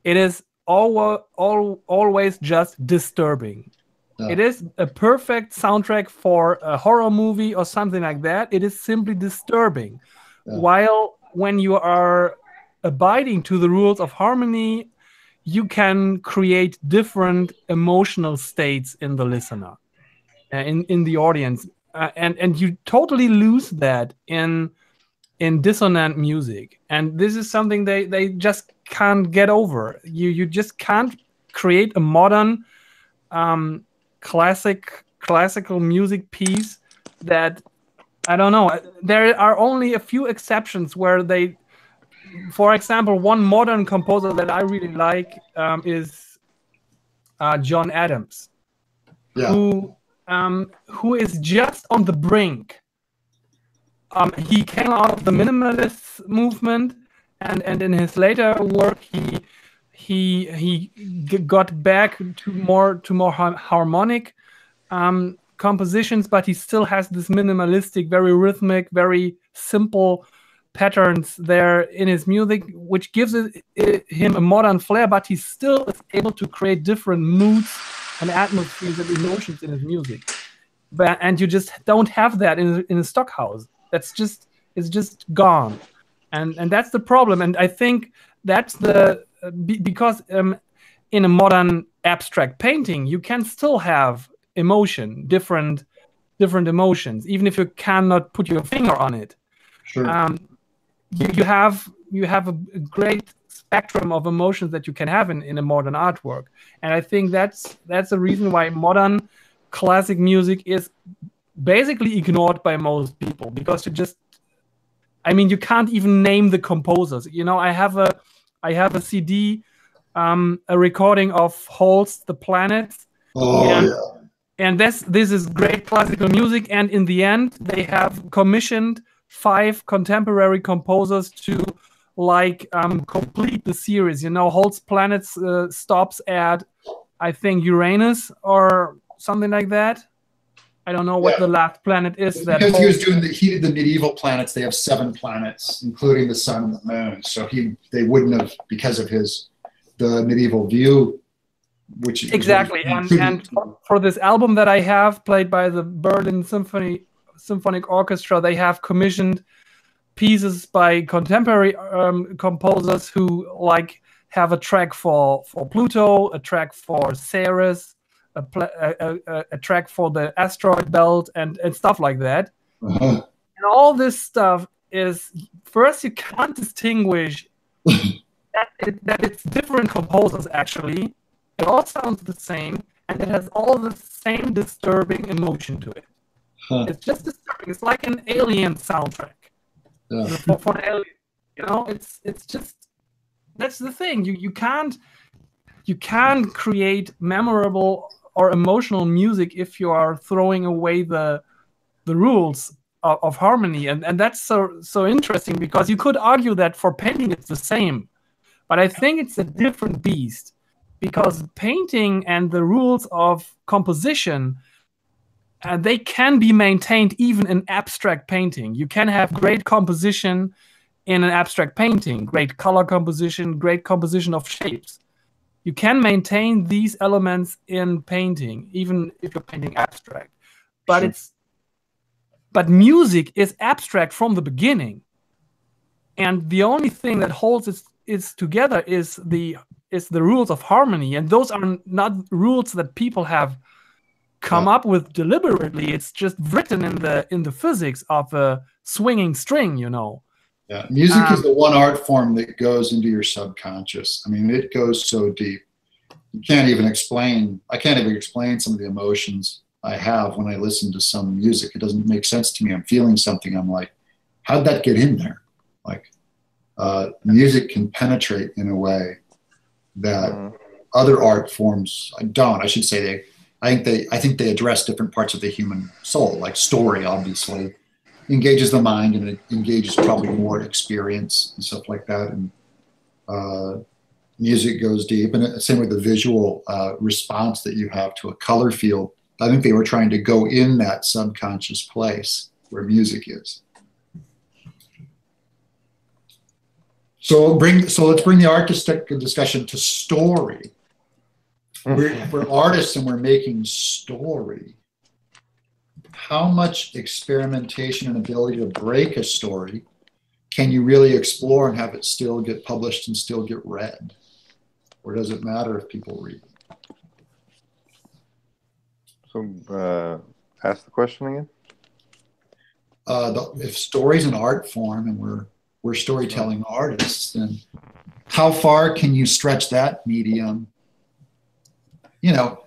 It is always just disturbing. Yeah. It is a perfect soundtrack for a horror movie or something like that. It is simply disturbing. Yeah. While when you are abiding to the rules of harmony, you can create different emotional states in the listener, in the audience, and you totally lose that in dissonant music. And this is something they just can't get over. You just can't create a modern classical music piece that, I don't know, there are only a few exceptions where they, for example, one modern composer that I really like is John Adams, Yeah. who is just on the brink. He came out of the minimalist movement, and in his later work he got back to more harmonic compositions, but he still has this minimalistic, very rhythmic, very simple patterns there in his music, which gives him a modern flair, but he still is able to create different moods and atmospheres and emotions in his music. And you just don't have that in a Stockhausen. It's just gone, and that's the problem. And I think that's because in a modern abstract painting, you can still have emotion, different emotions, even if you cannot put your finger on it. Sure. You have a great spectrum of emotions that you can have in a modern artwork, and I think that's the reason why modern classic music is basically ignored by most people, because you can't even name the composers. I have a CD, a recording of Holst's The Planets. And this is great classical music, and in the end they have commissioned 5 contemporary composers to complete the series. Holst's Planets stops at, I think, Uranus or something like that. I don't know what the last planet is. Because he did the medieval planets. They have 7 planets, including the sun and the moon. So they wouldn't have, because of the medieval view, which exactly. And for this album that I have, played by the Berlin Symphonic Orchestra, they have commissioned pieces by contemporary composers who have a track for Pluto, a track for Ceres, a track for the asteroid belt, and stuff like that. Uh-huh. And all this stuff is, first, you can't distinguish that it's different composers. Actually, it all sounds the same, and it has all the same disturbing emotion to it. Huh. It's just disturbing. It's like an Alien soundtrack. Yeah. For an Alien, it's just, that's the thing. You can't create memorable or emotional music if you are throwing away the rules of harmony, and that's so interesting, because you could argue that for painting it's the same, but I think it's a different beast, because painting and the rules of composition, they can be maintained even in abstract painting. You can have great composition in an abstract painting, great color composition, great composition of shapes. you can maintain these elements in painting, even if you're painting abstract. But Sure. but music is abstract from the beginning, and the only thing that holds it together is the rules of harmony, and those are not rules that people have come up with deliberately. It's just written in the physics of a swinging string, you know. Yeah, music is the one art form that goes into your subconscious. I mean, it goes so deep. I can't even explain some of the emotions I have when I listen to some music. It doesn't make sense to me. I'm feeling something. I'm like, how'd that get in there? Like, music can penetrate in a way that other art forms don't. I should say I think they address different parts of the human soul, like story, obviously, engages the mind, and it engages probably more experience and stuff like that. And music goes deep, and same with the visual response that you have to a color field. I think they were trying to go in that subconscious place where music is. So let's bring the artistic discussion to story. We're artists and we're making story. How much experimentation and ability to break a story can you really explore and have it still get published and still get read? Or does it matter if people read? So ask the question again. If story's an art form and we're storytelling artists, then how far can you stretch that medium? You know,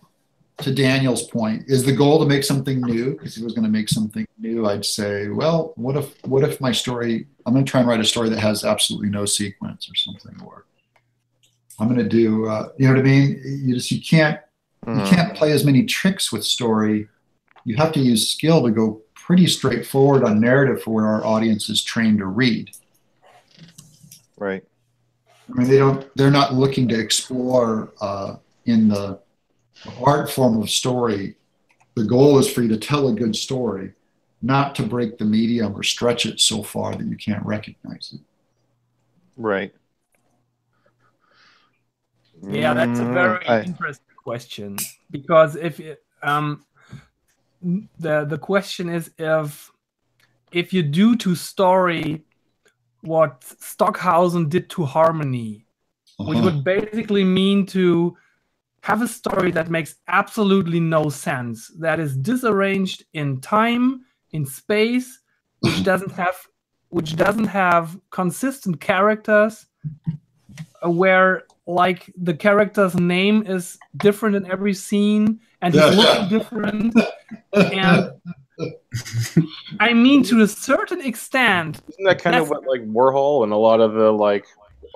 to Daniel's point, is the goal to make something new? Because he was going to make something new, I'd say, well, what if my story, I'm going to try and write a story that has absolutely no sequence or something, or I'm going to do, you know what I mean? You can't play as many tricks with story. You have to use skill to go pretty straightforward on narrative for where our audience is trained to read. Right. I mean, they're not looking to explore in the art form of story. The goal is for you to tell a good story, not to break the medium or stretch it so far that you can't recognize it. Right. Yeah, that's a very interesting question, because if the question is if you do to story what Stockhausen did to harmony, which would basically mean to have a story that makes absolutely no sense, that is disarranged in time, in space, which doesn't have consistent characters, where like the character's name is different in every scene and he's looking different. And I mean, to a certain extent, isn't that kind of what like Warhol and a lot of the like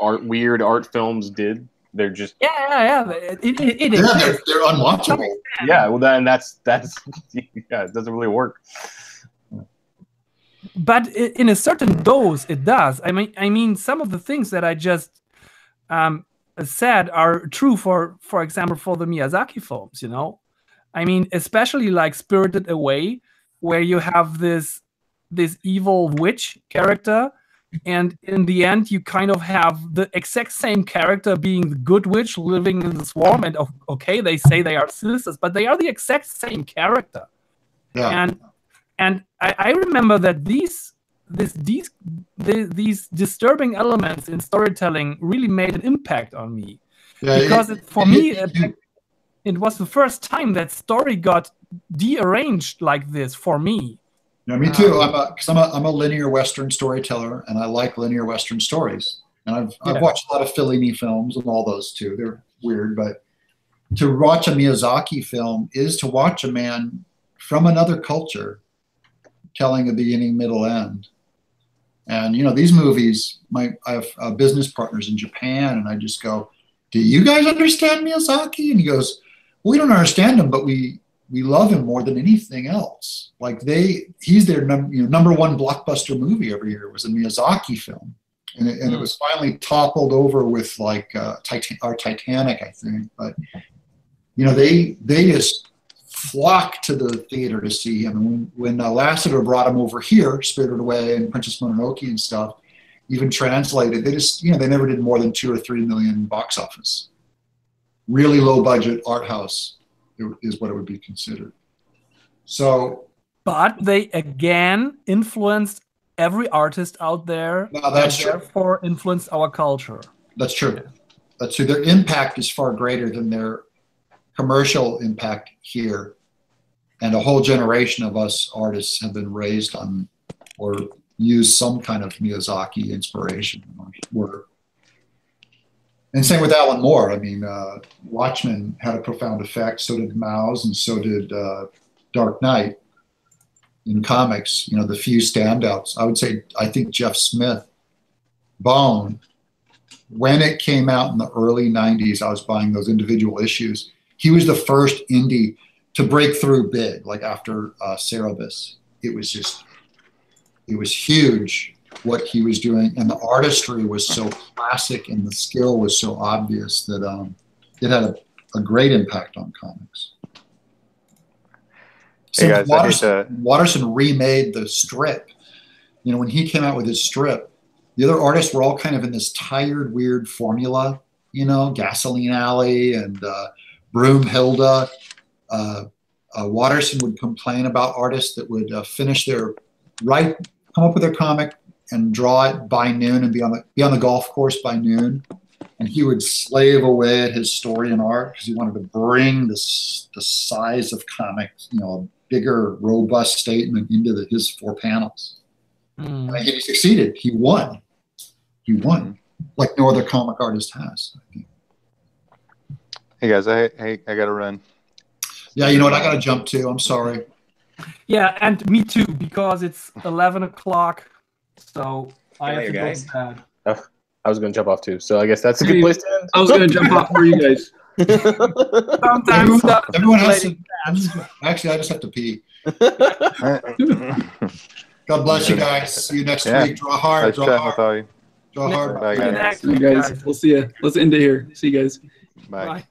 weird art films did? They're just It they're unwatchable. Yeah, well then that's yeah, it doesn't really work. But in a certain dose, it does. I mean, some of the things that I just said are true for example, for the Miyazaki films. You know, I mean, especially like Spirited Away, where you have this evil witch character, and in the end, you kind of have the exact same character being the good witch living in the swarm. And okay, they say they are sisters, but they are the exact same character. Yeah. And I remember that these disturbing elements in storytelling really made an impact on me, because it was the first time that story got dearranged like this for me. Yeah, me too. I'm a linear Western storyteller, and I like linear Western stories. And I've watched a lot of Fellini films and all those too. They're weird, but to watch a Miyazaki film is to watch a man from another culture telling a beginning, middle, end. And you know, these movies, I have business partners in Japan, and I just go, "Do you guys understand Miyazaki?" And he goes, "We don't understand him, but we love him more than anything else." Like he's their number one blockbuster movie every year was a Miyazaki film, and it was finally toppled over with like Titanic, I think. But you know, they just flock to the theater to see him. And when Lasseter brought him over here, Spirited Away and Princess Mononoke and stuff, even translated, they never did more than 2 or 3 million box office. really low budget art house is what it would be considered. So, but they again influenced every artist out there, no, that's and true. therefore influenced our culture. That's true. That's true. Their impact is far greater than their commercial impact here. And a whole generation of us artists have been raised on or used some kind of Miyazaki inspiration. And same with Alan Moore. I mean, Watchmen had a profound effect. So did Mao's, and so did Dark Knight. In comics, you know, the few standouts. I would say, I think Jeff Smith, Bone, when it came out in the early 90s, I was buying those individual issues. He was the first indie to break through big, like after Cerebus. It was huge what he was doing, and the artistry was so classic and the skill was so obvious that it had a great impact on comics. Hey guys, Watterson remade the strip. You know, when he came out with his strip, the other artists were all kind of in this tired, weird formula, you know, Gasoline Alley and Broomhilda. Watterson would complain about artists that would come up with their comic and draw it by noon and be on the golf course by noon. And he would slave away at his story and art because he wanted to bring the size of comics, you know, a bigger, robust statement into his 4 panels. And he succeeded. He won. Like no other comic artist has. Hey guys, I gotta run. Yeah, you know what? I gotta jump too. I'm sorry. Yeah, and me too, because it's 11 o'clock. So I have to go to bed. Oh, I was going to jump off too. So I guess that's a good place to end. I was going to jump off for you guys. Sometimes everyone has to. Actually, I just have to pee. God bless you guys. See you next week. Draw hard. Draw hard. Draw hard. Bye, guys. See you guys. We'll see you. Let's end it here. See you guys. Bye. Bye.